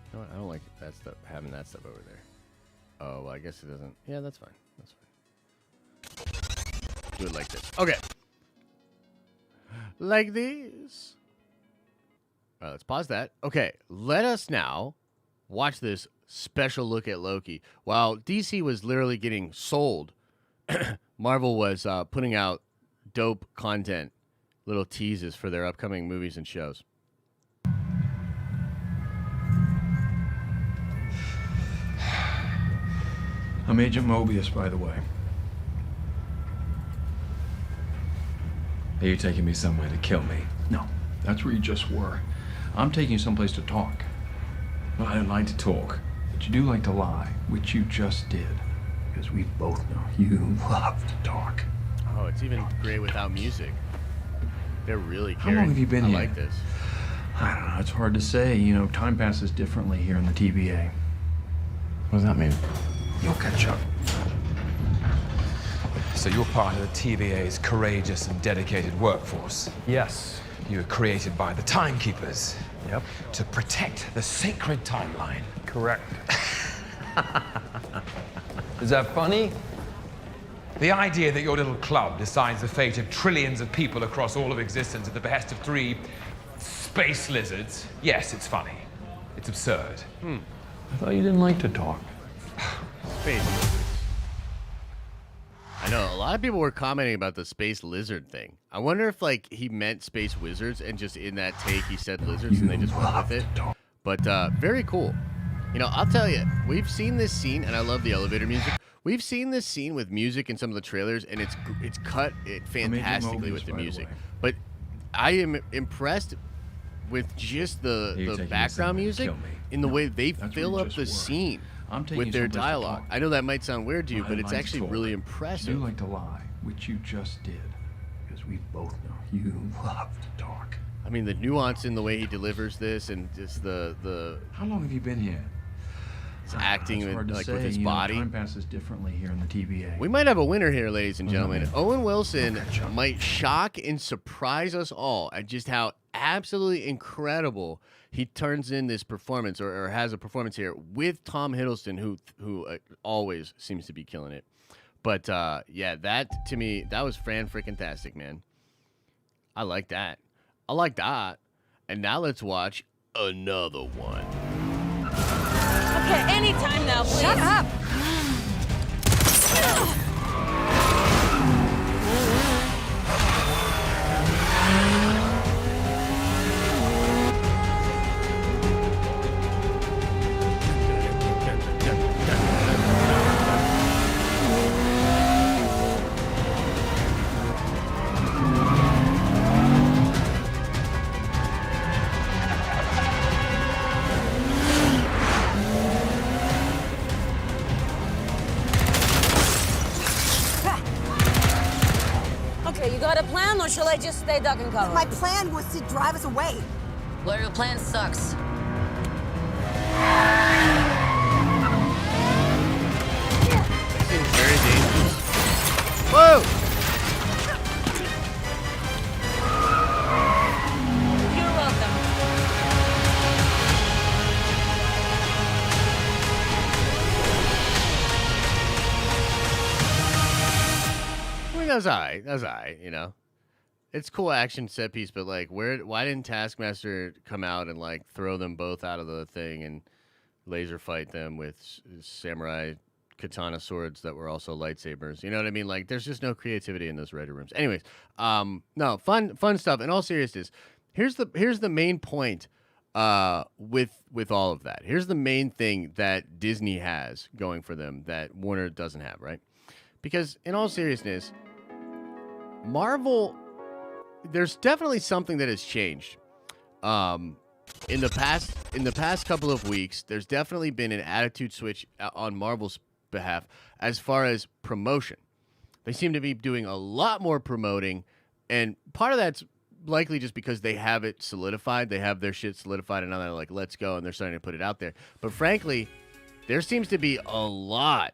You know what? I don't like that stuff, having that stuff over there. Oh, well, I guess it doesn't. Yeah, that's fine. Do it like this. Okay. Like this. All right, let's pause that. Okay, let us now watch this special look at Loki. While DC was literally getting sold, Marvel was putting out dope content, little teases for their upcoming movies and shows. I'm Agent Mobius, by the way. Are you taking me somewhere to kill me? No, that's where you just were. I'm taking you someplace to talk. Well, I don't like to talk. But you do like to lie, which you just did. Because we both know you love to talk. Oh, it's even great without music. They're really How long have you been here? I like this. I don't know, it's hard to say. You know, time passes differently here in the TVA. What does that mean? You'll catch up. So you're part of the TVA's courageous and dedicated workforce. Yes. You were created by the Timekeepers. Yep. To protect the sacred timeline. Correct. Is that funny? The idea that your little club decides the fate of trillions of people across all of existence at the behest of 3 space lizards, yes, it's funny. It's absurd. I thought you didn't like to talk. Space lizards. I know, a lot of people were commenting about the space lizard thing. I wonder if, like, he meant space wizards and just in that take he said lizards and they just went with it. But very cool. You know, I'll tell you, we've seen this scene, and I love the elevator music. We've seen this scene with music in some of the trailers, and it's cut it fantastically with the music. But I am impressed with just the background music in the way they fill up the scene with their dialogue. I know that might sound weird to you, but it's actually really impressive. You like to lie, which you just did. Because we both know you love to talk. I mean, the nuance in the way he delivers this, and just the How long have you been here? acting with his body. Time passes differently here in the TVA. We might have a winner here, ladies and gentlemen. Owen Wilson might shock and surprise us all at just how absolutely incredible he turns in this performance, or has a performance here with Tom Hiddleston, who always seems to be killing it. But yeah, that to me, that was fan-freaking-tastic, man. I like that. And now let's watch another one. Okay, anytime now, please. Shut up! just stay duck and cover. My plan was to drive us away. Well, your plan sucks. Seems very dangerous. Whoa! You're welcome. I mean, that's all right. That's all right, you know. It's cool action set piece, but like, why didn't Taskmaster come out and like throw them both out of the thing and laser fight them with samurai katana swords that were also lightsabers? You know what I mean? Like, there's just no creativity in those writer rooms. Anyways, no, fun stuff. In all seriousness, here's the main point with all of that. Here's the main thing that Disney has going for them that Warner doesn't have, right? Because in all seriousness, Marvel, there's definitely something that has changed. In the past couple of weeks, there's definitely been an attitude switch on Marvel's behalf as far as promotion. They seem to be doing a lot more promoting, and part of that's likely just because they have it solidified. They have their shit solidified, and now they're like, let's go, and they're starting to put it out there. But frankly, there seems to be a lot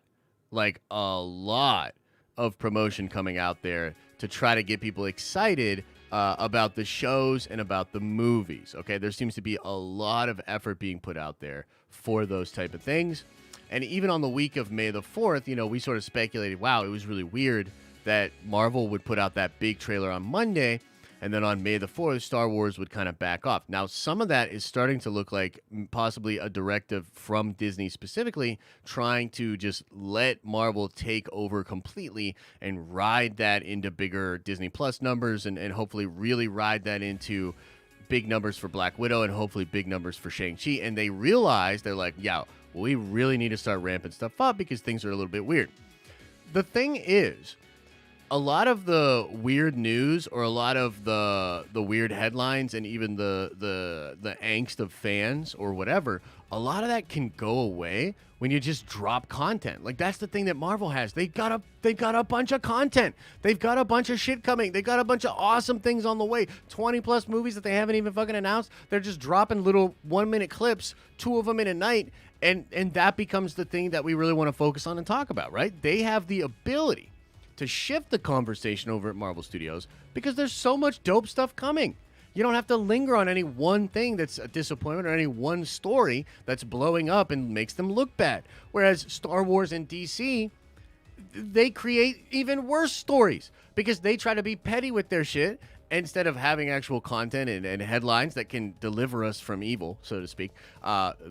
of promotion coming out there to try to get people excited about the shows and about the movies. Okay, there seems to be a lot of effort being put out there for those type of things. And even on the week of May the 4th, you know, we sort of speculated, wow, it was really weird that Marvel would put out that big trailer on Monday, and then on May the 4th, Star Wars would kind of back off. Now, some of that is starting to look like possibly a directive from Disney specifically, trying to just let Marvel take over completely and ride that into bigger Disney Plus numbers and hopefully really ride that into big numbers for Black Widow and hopefully big numbers for Shang-Chi. And they realize, they're like, yeah, we really need to start ramping stuff up because things are a little bit weird. The thing is, a lot of the weird news or a lot of the weird headlines and even the angst of fans or whatever, a lot of that can go away when you just drop content. Like, that's the thing that Marvel has. They've got a bunch of content. They've got a bunch of shit coming. They got a bunch of awesome things on the way. 20 plus movies that they haven't even fucking announced. They're just dropping little 1-minute clips, 2 of them in a night, and that becomes the thing that we really want to focus on and talk about, right? They have the ability to shift the conversation over at Marvel Studios because there's so much dope stuff coming. You don't have to linger on any one thing that's a disappointment or any one story that's blowing up and makes them look bad. Whereas Star Wars and DC, they create even worse stories because they try to be petty with their shit instead of having actual content and headlines that can deliver us from evil, so to speak.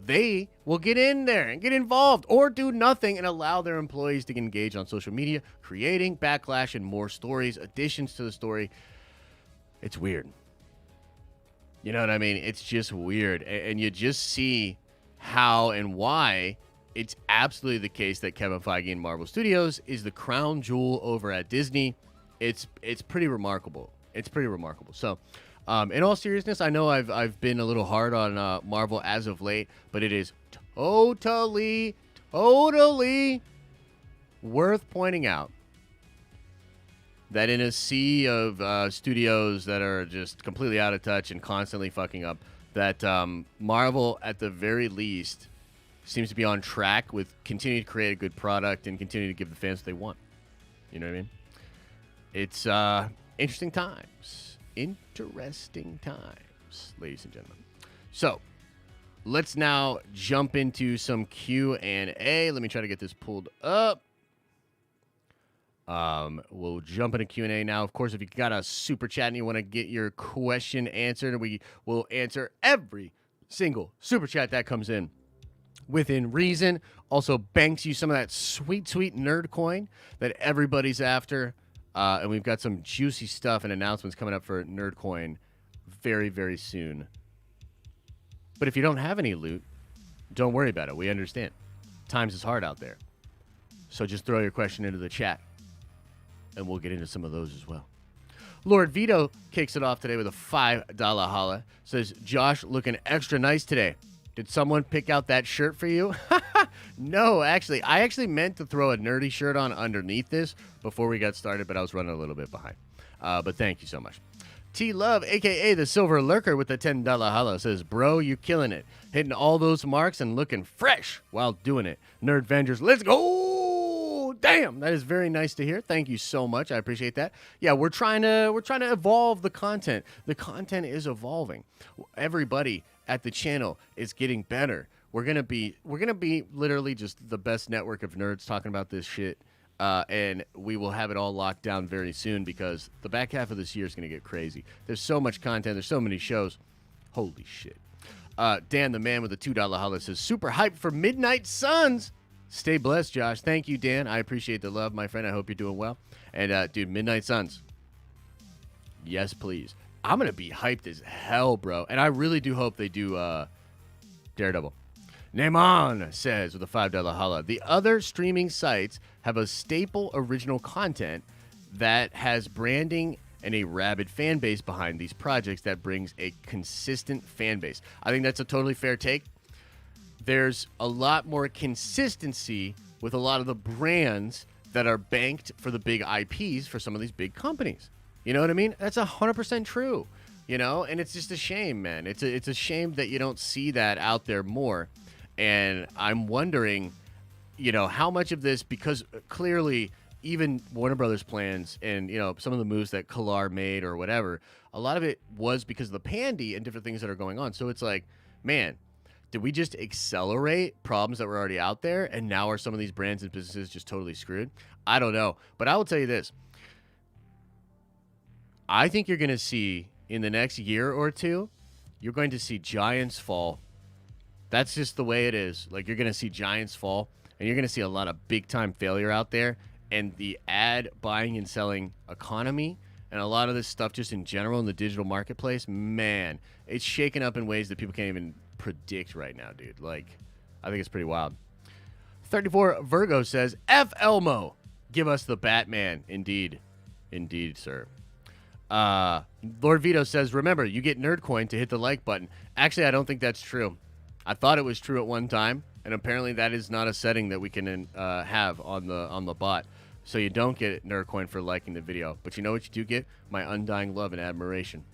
They will get in there and get involved or do nothing and allow their employees to engage on social media, creating backlash and more stories, additions to the story. It's weird. You know what I mean? It's just weird. And you just see how and why it's absolutely the case that Kevin Feige and Marvel Studios is the crown jewel over at Disney. It's pretty remarkable. It's pretty remarkable. So, in all seriousness, I know I've been a little hard on Marvel as of late, but it is totally worth pointing out that in a sea of studios that are just completely out of touch and constantly fucking up, that Marvel, at the very least, seems to be on track with continuing to create a good product and continue to give the fans what they want. You know what I mean? It's interesting times. Interesting times, ladies and gentlemen. So, let's now jump into some Q&A. Let me try to get this pulled up. We'll jump into Q&A now. Of course, if you got a super chat and you want to get your question answered, we will answer every single super chat that comes in within reason. Also, banks you some of that sweet nerd coin that everybody's after. And we've got some juicy stuff and announcements coming up for Nerdcoin very, very soon. But if you don't have any loot, don't worry about it. We understand. Times is hard out there. So just throw your question into the chat, and we'll get into some of those as well. Lord Vito kicks it off today with a $5 holla. Says, Josh looking extra nice today. Did someone pick out that shirt for you? No, actually. I actually meant to throw a nerdy shirt on underneath this before we got started, but I was running a little bit behind. But thank you so much. T Love, aka the Silver Lurker, with the $10 holla says, "Bro, you killing it, hitting all those marks and looking fresh while doing it. Nerd Vengers, let's go!" Damn, that is very nice to hear. Thank you so much. I appreciate that. Yeah, we're trying to evolve the content. The content is evolving. Everybody at the channel is getting better. We're gonna be literally just the best network of nerds talking about this shit. And we will have it all locked down very soon because the back half of this year is going to get crazy. There's so much content. There's so many shows. Holy shit. Dan, the man with the $2 holla, says, "Super hyped for Midnight Suns." Stay blessed, Josh. Thank you, Dan. I appreciate the love, my friend. I hope you're doing well. And, dude, Midnight Suns. Yes, please. I'm going to be hyped as hell, bro. And I really do hope they do Daredevil. Naaman says with a $5 holla, "The other streaming sites have a staple original content that has branding and a rabid fan base behind these projects that brings a consistent fan base." I think that's a totally fair take. There's a lot more consistency with a lot of the brands that are banked for the big IPs for some of these big companies. You know what I mean? That's 100% true. You know, and it's just a shame, man. It's a shame that you don't see that out there more. And I'm wondering, you know, how much of this, because clearly even Warner Brothers plans and, you know, some of the moves that Kalar made or whatever, a lot of it was because of the pandy and different things that are going on. So it's like, man, did we just accelerate problems that were already out there? And now are some of these brands and businesses just totally screwed? I don't know. But I will tell you this. I think you're going to see in the next year or two, you're going to see giants fall. That's just the way it is. Like, you're going to see giants fall, and you're going to see a lot of big-time failure out there. And the ad buying and selling economy and a lot of this stuff just in general in the digital marketplace, man, it's shaken up in ways that people can't even predict right now, dude. Like, I think it's pretty wild. 34 Virgo says, "F Elmo, give us the Batman." Indeed. Indeed, sir. Lord Vito says, "Remember, you get Nerdcoin to hit the like button." Actually, I don't think that's true. I thought it was true at one time, and apparently that is not a setting that we can have on the bot. So you don't get Nerdcoin for liking the video. But you know what you do get? My undying love and admiration.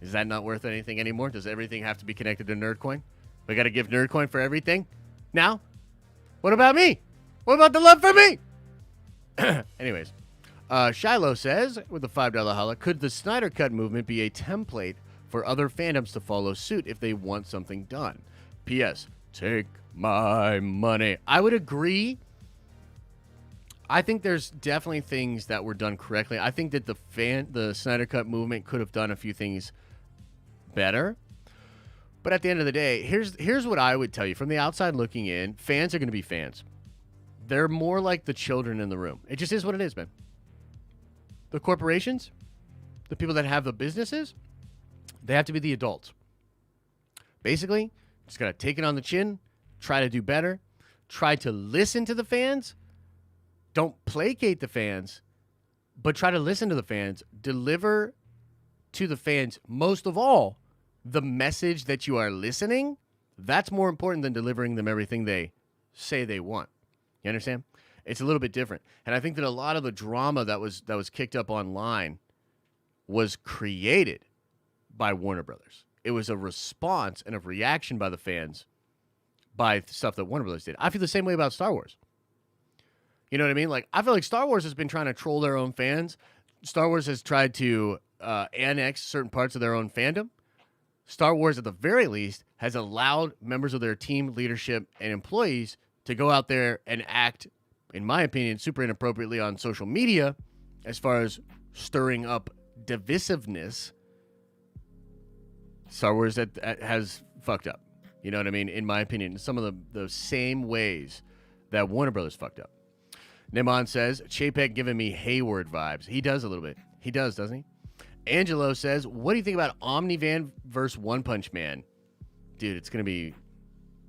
Is that not worth anything anymore? Does everything have to be connected to Nerdcoin? We got to give Nerdcoin for everything? Now? What about me? What about the love for me? Anyways. Shiloh says, with a $5 holla, "Could the Snyder Cut movement be a template for other fandoms to follow suit if they want something done? P.S. Take my money." I would agree. I think there's definitely things that were done correctly. I think that the Snyder Cut movement could have done a few things better. But at the end of the day, here's what I would tell you. From the outside looking in, fans are going to be fans. They're more like the children in the room. It just is what it is, man. The corporations, the people that have the businesses, they have to be the adults. Basically, just got to take it on the chin, try to do better, try to listen to the fans. Don't placate the fans, but try to listen to the fans. Deliver to the fans, most of all, the message that you are listening. That's more important than delivering them everything they say they want. You understand? It's a little bit different. And I think that a lot of the drama that was kicked up online was created by Warner Brothers. It was a response and a reaction by the fans by stuff that Warner Brothers did. I feel the same way about Star Wars. You know what I mean? Like, I feel like Star Wars has been trying to troll their own fans. Star Wars has tried to annex certain parts of their own fandom. Star Wars, at the very least, has allowed members of their team, leadership, and employees to go out there and act, in my opinion, super inappropriately on social media as far as stirring up divisiveness. Star Wars that has fucked up. You know what I mean? In my opinion, some of the same ways that Warner Brothers fucked up. Nimon says, Chapek giving me Hayward vibes. He does a little bit. He does, doesn't he? Angelo says, what do you think about Omni-Van versus One Punch Man? Dude, it's going to be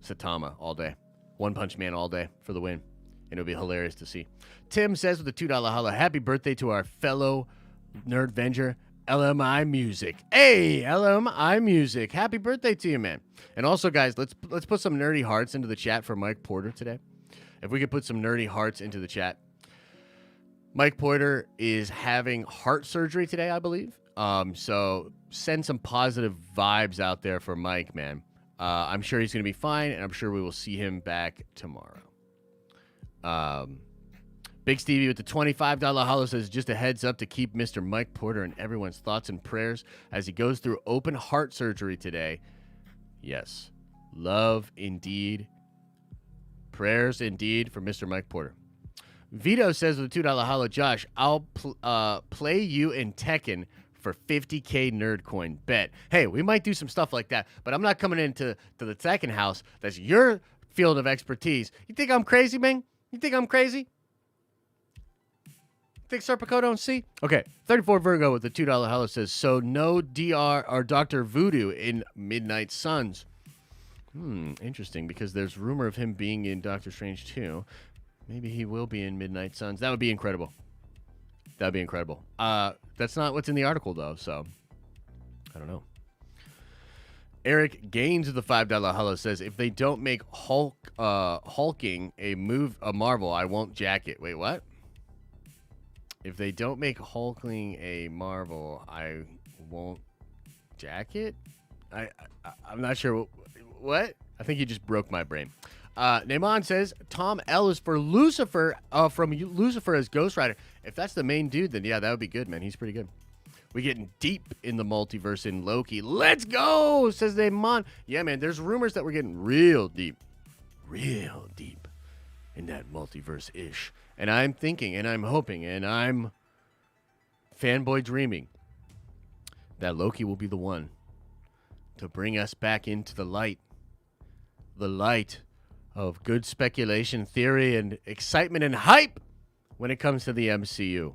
Saitama all day. One Punch Man all day for the win. And it'll be hilarious to see. Tim says with a $2 holla, happy birthday to our fellow Nerd Venger, LMI Music. Hey, LMI Music. Happy birthday to you, man. And also, guys, let's put some nerdy hearts into the chat for Mike Porter today. If we could put some nerdy hearts into the chat. Mike Porter is having heart surgery today, I believe. So send some positive vibes out there for Mike, man. I'm sure he's going to be fine, and I'm sure we will see him back tomorrow. Big Stevie with the $25 hollow says, just a heads up to keep Mr. Mike Porter in everyone's thoughts and prayers as he goes through open heart surgery today. Yes. Love indeed. Prayers indeed for Mr. Mike Porter. Vito says with a $2 hollow, Josh, I'll play you in Tekken for 50K nerd coin bet. Hey, we might do some stuff like that, but I'm not coming into the Tekken house. That's your field of expertise. You think I'm crazy, man? You think I'm crazy? Think Serpico don't see? Okay, 34 Virgo with the $2 hollow says, so no DR or Dr. Voodoo in Midnight Suns. Interesting, because there's rumor of him being in Doctor Strange 2. Maybe he will be in Midnight Suns. That would be incredible. That would be incredible. That's not what's in the article, though, so I don't know. Eric Gaines of the $5 hollow says, if they don't make hulking a Marvel, I won't jack it. Wait, what? If they don't make hulking a Marvel, I won't jack it? I'm not sure. What? I think you just broke my brain. Naaman says, Tom L is for Lucifer, from Lucifer as Ghost Rider. If that's the main dude, then yeah, that would be good, man. He's pretty good. We're getting deep in the multiverse in Loki. Let's go, says Naaman. Yeah, man, there's rumors that we're getting real deep in that multiverse-ish. And I'm thinking, and I'm hoping, and I'm fanboy dreaming that Loki will be the one to bring us back into the light of good speculation, theory, and excitement and hype when it comes to the MCU.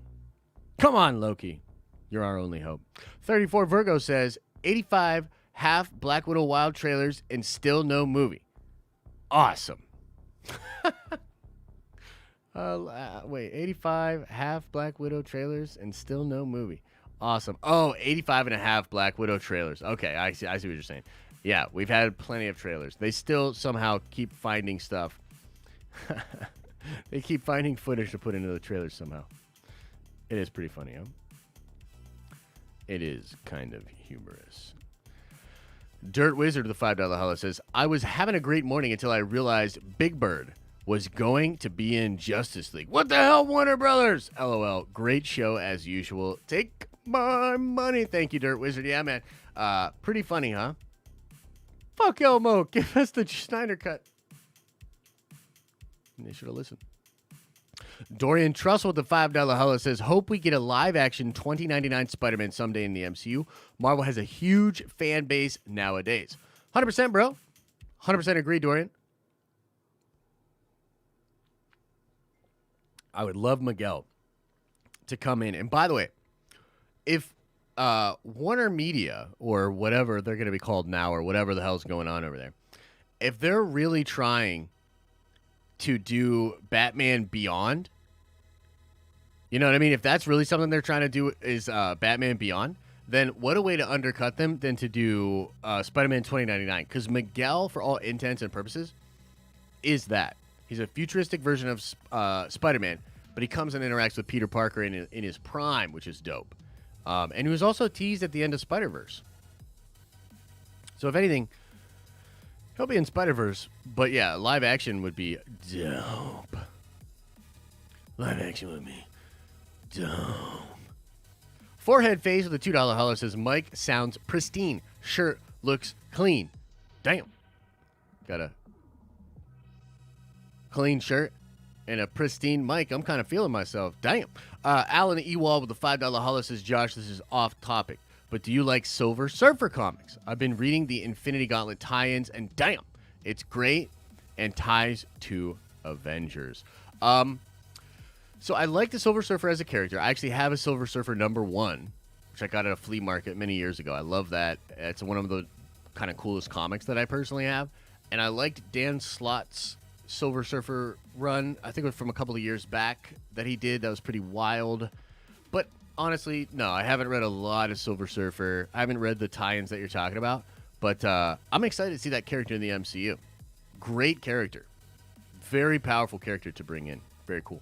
Come on, Loki. You're our only hope. 34 Virgo says, 85 half Black Widow Wild trailers and still no movie. Awesome. Wait, 85 half Black Widow trailers and still no movie. Awesome. Oh, 85 and a half Black Widow trailers. Okay, I see what you're saying. Yeah, we've had plenty of trailers. They still somehow keep finding stuff. They keep finding footage to put into the trailers somehow. It is pretty funny, huh? It is kind of humorous. Dirt Wizard of the $5 hollow says, I was having a great morning until I realized Big Bird was going to be in Justice League. What the hell, Warner Brothers? LOL. Great show as usual. Take my money. Thank you, Dirt Wizard. Yeah, man. Pretty funny, huh? Fuck Elmo. Give us the Snyder cut. They should have listened. Dorian Trussell with the $5 hollow says, hope we get a live-action 2099 Spider-Man someday in the MCU. Marvel has a huge fan base nowadays. 100%, bro. 100% agree, Dorian. I would love Miguel to come in. And by the way, if Warner Media or whatever they're going to be called now or whatever the hell's going on over there, if they're really trying to do Batman Beyond, you know what I mean? If that's really something they're trying to do is Batman Beyond, then what a way to undercut them than to do Spider-Man 2099. Because Miguel, for all intents and purposes, is that. He's a futuristic version of Spider-Man, but he comes and interacts with Peter Parker in his prime, which is dope. And he was also teased at the end of Spider-Verse. So if anything, he'll be in Spider-Verse. But yeah, live action would be dope. Live action would be dope. Forehead Face with a $2 hollow says, Mike sounds pristine. Shirt looks clean. Damn. Got a clean shirt and a pristine mic. I'm kind of feeling myself. Damn. Alan Ewald with the $5 hollow says, Josh, this is off topic, but do you like Silver Surfer comics? I've been reading the Infinity Gauntlet tie-ins, and damn, it's great and ties to Avengers. So I like the Silver Surfer as a character. I actually have a Silver Surfer #1, which I got at a flea market many years ago. I love that. It's one of the kind of coolest comics that I personally have. And I liked Dan Slott's Silver Surfer run. I think it was from a couple of years back that he did. That was pretty wild. But honestly, no, I haven't read a lot of Silver Surfer. I haven't read the tie-ins that you're talking about. But I'm excited to see that character in the MCU. Great character. Very powerful character to bring in. Very cool.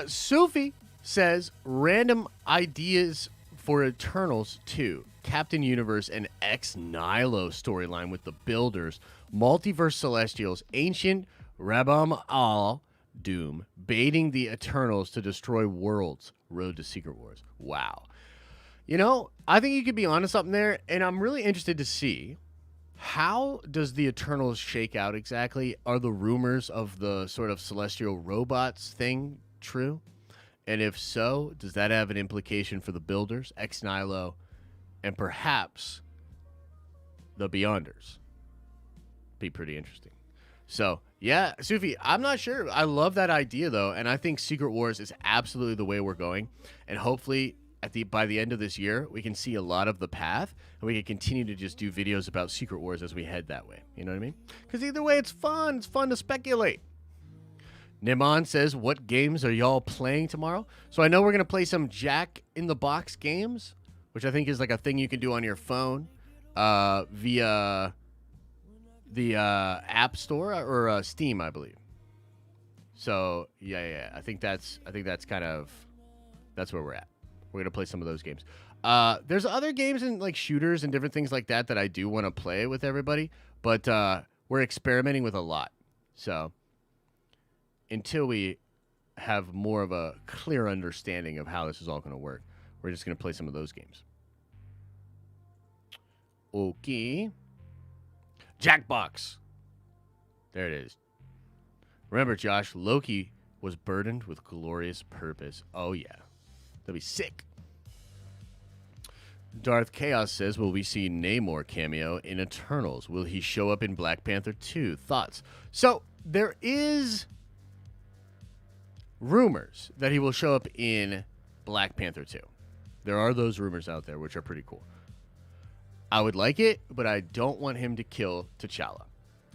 Sufi says random ideas for Eternals 2, Captain Universe and Ex Nihilo storyline with the Builders, Multiverse Celestials, Ancient Rabam Al Doom, baiting the Eternals to destroy worlds, Road to Secret Wars. Wow. You know, I think you could be onto something there, and I'm really interested to see how does the Eternals shake out exactly? Are the rumors of the sort of celestial robots thing true? And if so, does that have an implication for the Builders, Ex Nihilo, and perhaps the Beyonders? Be pretty interesting. So, yeah, Sufi, I'm not sure. I love that idea, though, and I think Secret Wars is absolutely the way we're going. And hopefully, by the end of this year, we can see a lot of the path, and we can continue to just do videos about Secret Wars as we head that way. You know what I mean? Because either way, it's fun. It's fun to speculate. Nimon says, what games are y'all playing tomorrow? So I know we're going to play some Jack-in-the-Box games, which I think is like a thing you can do on your phone via the App Store or Steam, I believe. So, yeah. I think that's kind of, that's where we're at. We're going to play some of those games. There's other games and like shooters and different things like that that I do want to play with everybody, but we're experimenting with a lot. So until we have more of a clear understanding of how this is all going to work, we're just going to play some of those games. Okay. Jackbox. There it is. Remember, Josh, Loki was burdened with glorious purpose. Oh, yeah. That'd be sick. Darth Chaos says, will we see Namor cameo in Eternals? Will he show up in Black Panther 2? Thoughts? So, there is rumors that he will show up in Black Panther 2. There are those rumors out there, which are pretty cool. I would like it, but I don't want him to kill T'Challa.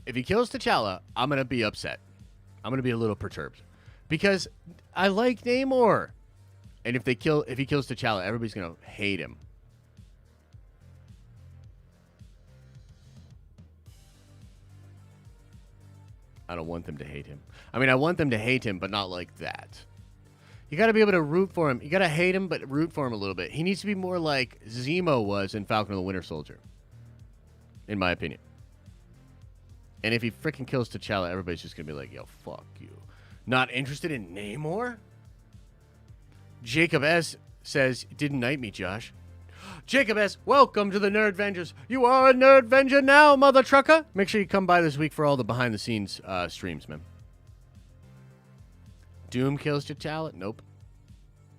If he kills T'Challa, I'm going to be upset. I'm going to be a little perturbed. Because I like Namor. And if he kills T'Challa, everybody's going to hate him. I don't want them to hate him. I mean, I want them to hate him, but not like that. You got to be able to root for him. You got to hate him, but root for him a little bit. He needs to be more like Zemo was in Falcon and the Winter Soldier, in my opinion. And if he freaking kills T'Challa, everybody's just going to be like, yo, fuck you. Not interested in Namor? Jacob S. says, didn't knight me, Josh. Jacob S., welcome to the Nerd Vengers. You are a Nerd Venger now, mother trucker. Make sure you come by this week for all the behind-the-scenes streams, man. Doom kills T'Challa? Nope.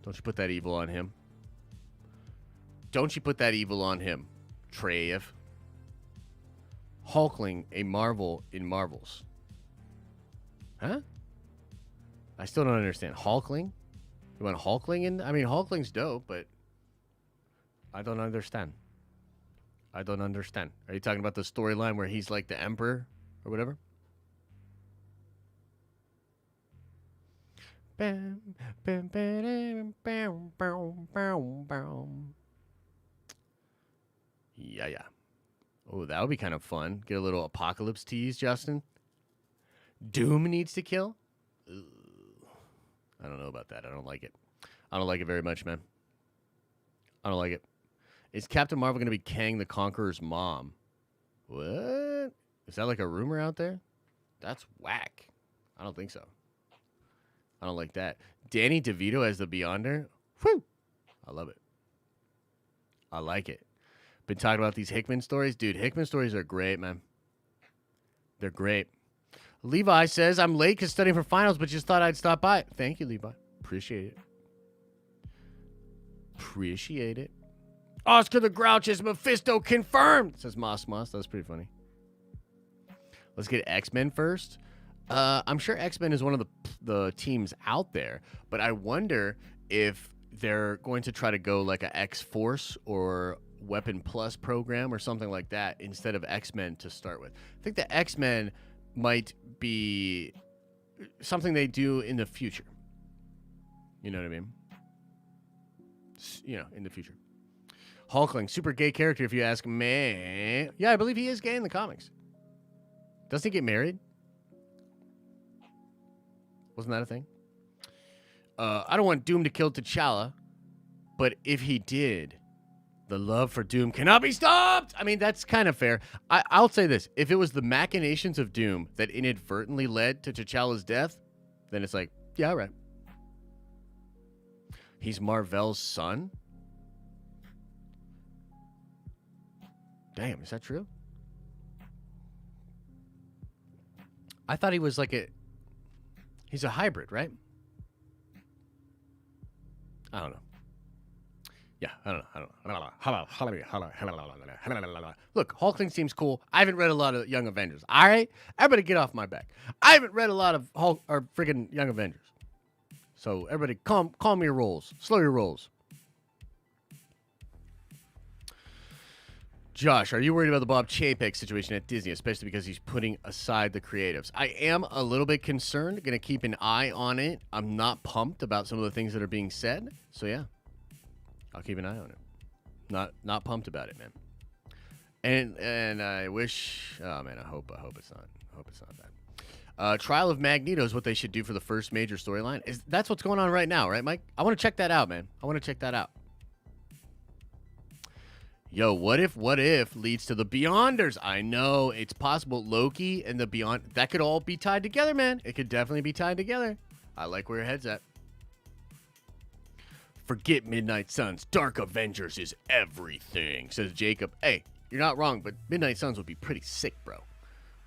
Don't you put that evil on him. Don't you put that evil on him, Trev. Hulkling, a Marvel in Marvels. Huh? I still don't understand. Hulkling? You want Hulkling in? I mean, Hulkling's dope, but I don't understand. I don't understand. Are you talking about the storyline where he's like the Emperor or whatever? Bam, bam, bam, bam, bam, bam, bam. Yeah. Oh, that would be kind of fun. Get a little apocalypse tease, Justin. Doom needs to kill? Ugh. I don't know about that. I don't like it. I don't like it very much, man. I don't like it. Is Captain Marvel going to be Kang the Conqueror's mom? What? Is that like a rumor out there? That's whack. I don't think so. I don't like that. Danny DeVito as the Beyonder? Whew. I love it. I like it. Been talking about these Hickman stories. Dude, Hickman stories are great, man. They're great. Levi says, I'm late because studying for finals, but just thought I'd stop by. Thank you, Levi. Appreciate it. Appreciate it. Oscar the Grouch is Mephisto confirmed, says Moss. That's pretty funny. Let's get X-Men first. I'm sure X-Men is one of the teams out there, but I wonder if they're going to try to go like a X-Force or Weapon Plus program or something like that instead of X-Men to start with. I think the X-Men might be something they do in the future. You know what I mean? You know, in the future. Hulkling, super gay character if you ask me. Yeah, I believe he is gay in the comics. Doesn't he get married? Wasn't that a thing? I don't want Doom to kill T'Challa, but if he did, the love for Doom cannot be stopped. I mean, that's kind of fair. I'll say this. If it was the machinations of Doom that inadvertently led to T'Challa's death, then it's like, yeah, all right. He's Mar-Vell's son? Damn, is that true? I thought he was like he's a hybrid, right? I don't know. Yeah, I don't know. Look, Hulkling seems cool. I haven't read a lot of Young Avengers. All right? Everybody get off my back. I haven't read a lot of Hulk or friggin' Young Avengers. So everybody calm your rolls. Slow your rolls. Josh, are you worried about the Bob Chapek situation at Disney, especially because he's putting aside the creatives? I am a little bit concerned. Going to keep an eye on it. I'm not pumped about some of the things that are being said. So, yeah, I'll keep an eye on it. Not pumped about it, man. And I wish, oh, man, I hope it's not. I hope it's not that. Trial of Magneto is what they should do for the first major storyline. That's what's going on right now, right, Mike? I want to check that out, man. I want to check that out. Yo, what if leads to the Beyonders? I know, it's possible. Loki and the Beyond, that could all be tied together, man. It could definitely be tied together. I like where your head's at. Forget Midnight Suns. Dark Avengers is everything, says Jacob. Hey, you're not wrong, but Midnight Suns would be pretty sick, bro.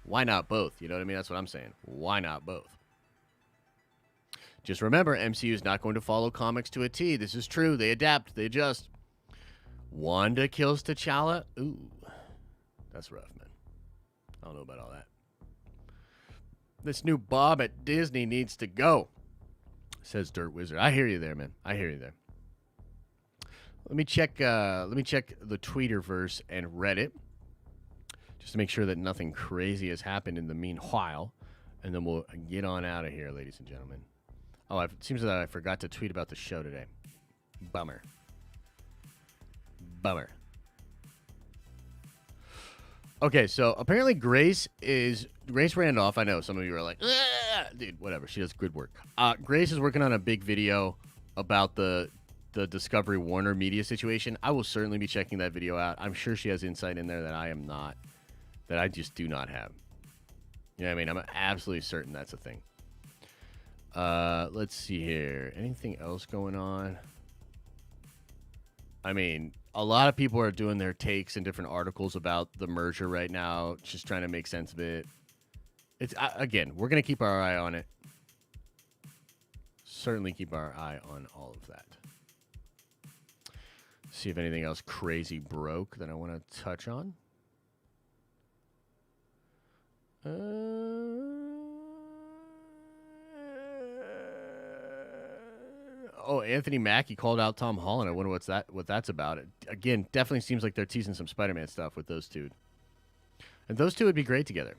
Why not both? You know what I mean? That's what I'm saying. Why not both? Just remember, MCU is not going to follow comics to a T. This is true. They adapt. They adjust. Wanda kills T'Challa? Ooh, that's rough, man. I don't know about all that. This new Bob at Disney needs to go, says Dirt Wizard. I hear you there, man. I hear you there. Let me check the Tweeterverse and Reddit, just to make sure that nothing crazy has happened in the meanwhile, and then we'll get on out of here, ladies and gentlemen. Oh, it seems that I forgot to tweet about the show today. Bummer. Okay, so apparently Grace Randolph. I know some of you are like, dude, whatever. She does good work. Grace is working on a big video about the Discovery Warner Media situation. I will certainly be checking that video out. I'm sure she has insight in there that I am not, that I just do not have. You know what I mean? I'm absolutely certain that's a thing. Let's see here. Anything else going on? I mean, a lot of people are doing their takes in different articles about the merger right now, just trying to make sense of it. It's again, we're going to keep our eye on it. Certainly keep our eye on all of that. See if anything else crazy broke that I want to touch on. Oh, Anthony Mackie called out Tom Holland. I wonder what that's about. It again, definitely seems like they're teasing some Spider-Man stuff with those two. And those two would be great together.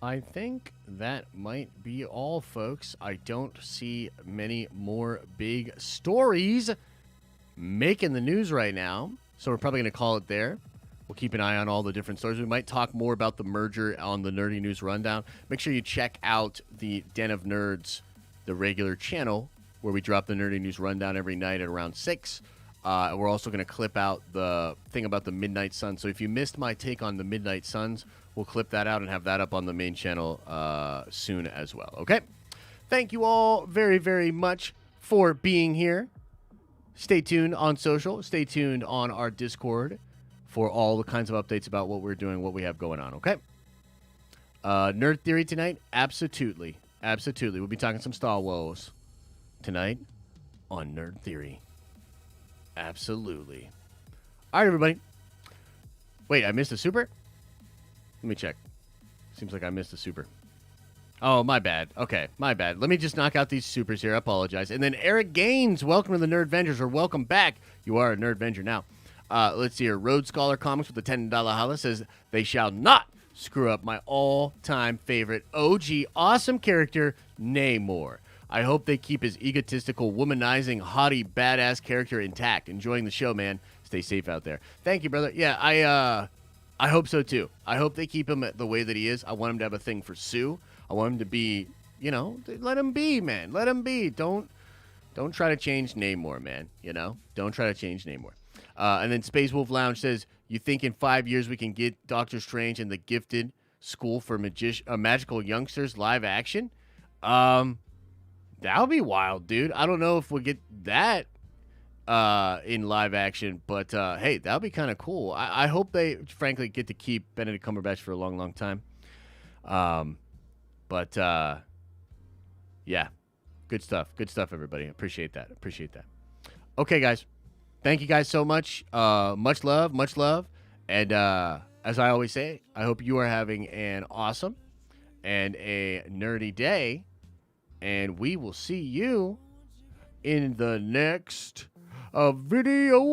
I think that might be all, folks. I don't see many more big stories making the news right now, so we're probably going to call it there. We'll keep an eye on all the different stories. We might talk more about the merger on the Nerdy News Rundown. Make sure you check out the Den of Nerds, the regular channel, where we drop the Nerdy News Rundown every night at around 6. We're also going to clip out the thing about the Midnight Suns. So if you missed my take on the Midnight Suns, we'll clip that out and have that up on the main channel soon as well. Okay? Thank you all very, very much for being here. Stay tuned on social. Stay tuned on our Discord for all the kinds of updates about what we're doing, what we have going on, okay? Nerd Theory tonight? Absolutely. Absolutely. We'll be talking some Star Wars tonight on Nerd Theory. Absolutely. All right, everybody. Wait, I missed a super? Let me check. Seems like I missed a super. Oh, my bad. Okay, my bad. Let me just knock out these supers here. I apologize. And then Eric Gaines, welcome to the Nerd Vengers, or welcome back. You are a Nerd Venger now. Let's see here. Road Scholar Comics with the $10 holla says, they shall not screw up my all-time favorite OG awesome character, Namor. I hope they keep his egotistical, womanizing, haughty, badass character intact. Enjoying the show, man. Stay safe out there. Thank you, brother. Yeah, I hope so, too. I hope they keep him the way that he is. I want him to have a thing for Sue. I want him to be, you know, let him be, man. Let him be. Don't try to change Namor, man. You know, don't try to change Namor. And then Space Wolf Lounge says, you think in 5 years we can get Doctor Strange and the Gifted School for Magical Youngsters live action? That would be wild, dude. I don't know if we'll get that in live action, but hey, that would be kind of cool. I hope they, frankly, get to keep Benedict Cumberbatch for a long, long time. But yeah, good stuff. Good stuff, everybody. Appreciate that. Appreciate that. Okay, guys. Thank you guys so much. Much love, much love. And as I always say, I hope you are having an awesome and a nerdy day. And we will see you in the next video.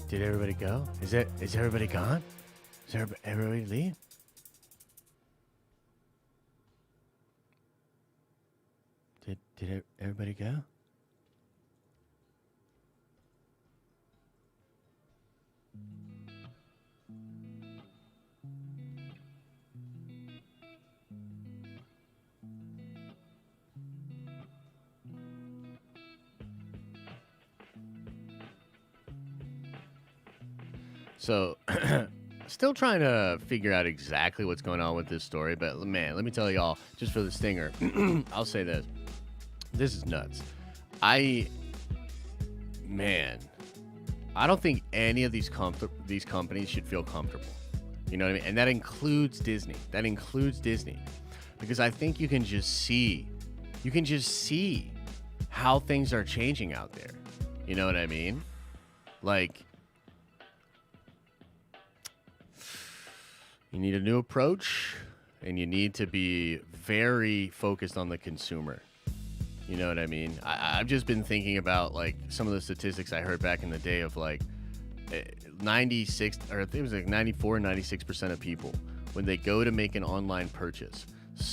Did everybody go? Is everybody gone? Is everybody leave? Did everybody go? So, still trying to figure out exactly what's going on with this story, but man, let me tell y'all, just for the stinger, I'll say this. This is nuts. I don't think any of these companies should feel comfortable. You know what I mean? And that includes Disney. Because I think you can just see how things are changing out there. You know what I mean? Like, you need a new approach, and you need to be very focused on the consumer. You know what I mean? I've just been thinking about, like, some of the statistics I heard back in the day of, like, 96, or I think it was like 94, 96% of people, when they go to make an online purchase,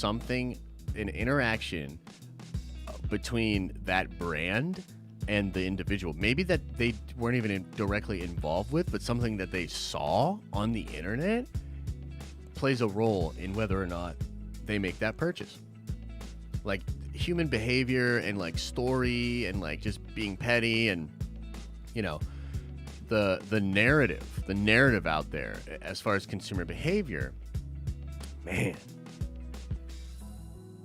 an interaction between that brand and the individual, maybe that they weren't even directly involved with, but something that they saw on the internet, plays a role in whether or not they make that purchase. Like, human behavior and, like, story and, like, just being petty and, you know, the narrative out there as far as consumer behavior, man,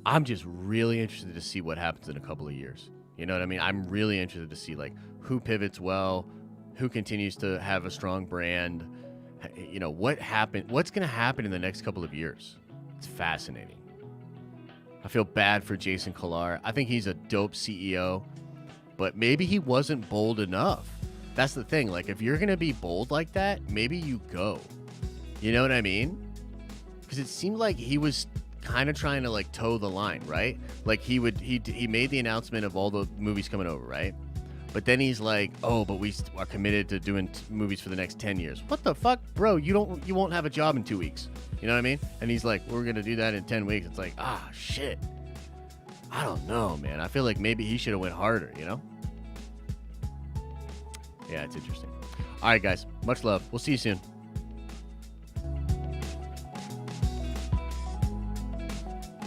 I'm just really interested to see what happens in a couple of years. You know what I mean? I'm really interested to see, like, who pivots well, who continues to have a strong brand. You know, what's going to happen in the next couple of years? It's fascinating. I feel bad for Jason Kilar. I think he's a dope CEO, but maybe he wasn't bold enough. That's the thing. Like, if you're going to be bold like that, maybe you go. You know what I mean? Because it seemed like he was kind of trying to, like, toe the line, right? Like, he made the announcement of all the movies coming over, right? But then he's like, oh, but we are committed to doing movies for the next 10 years. What the fuck? Bro, you won't have a job in 2 weeks. You know what I mean? And he's like, we're going to do that in 10 weeks. It's like, shit. I don't know, man. I feel like maybe he should have went harder, you know? Yeah, it's interesting. All right, guys. Much love. We'll see you soon.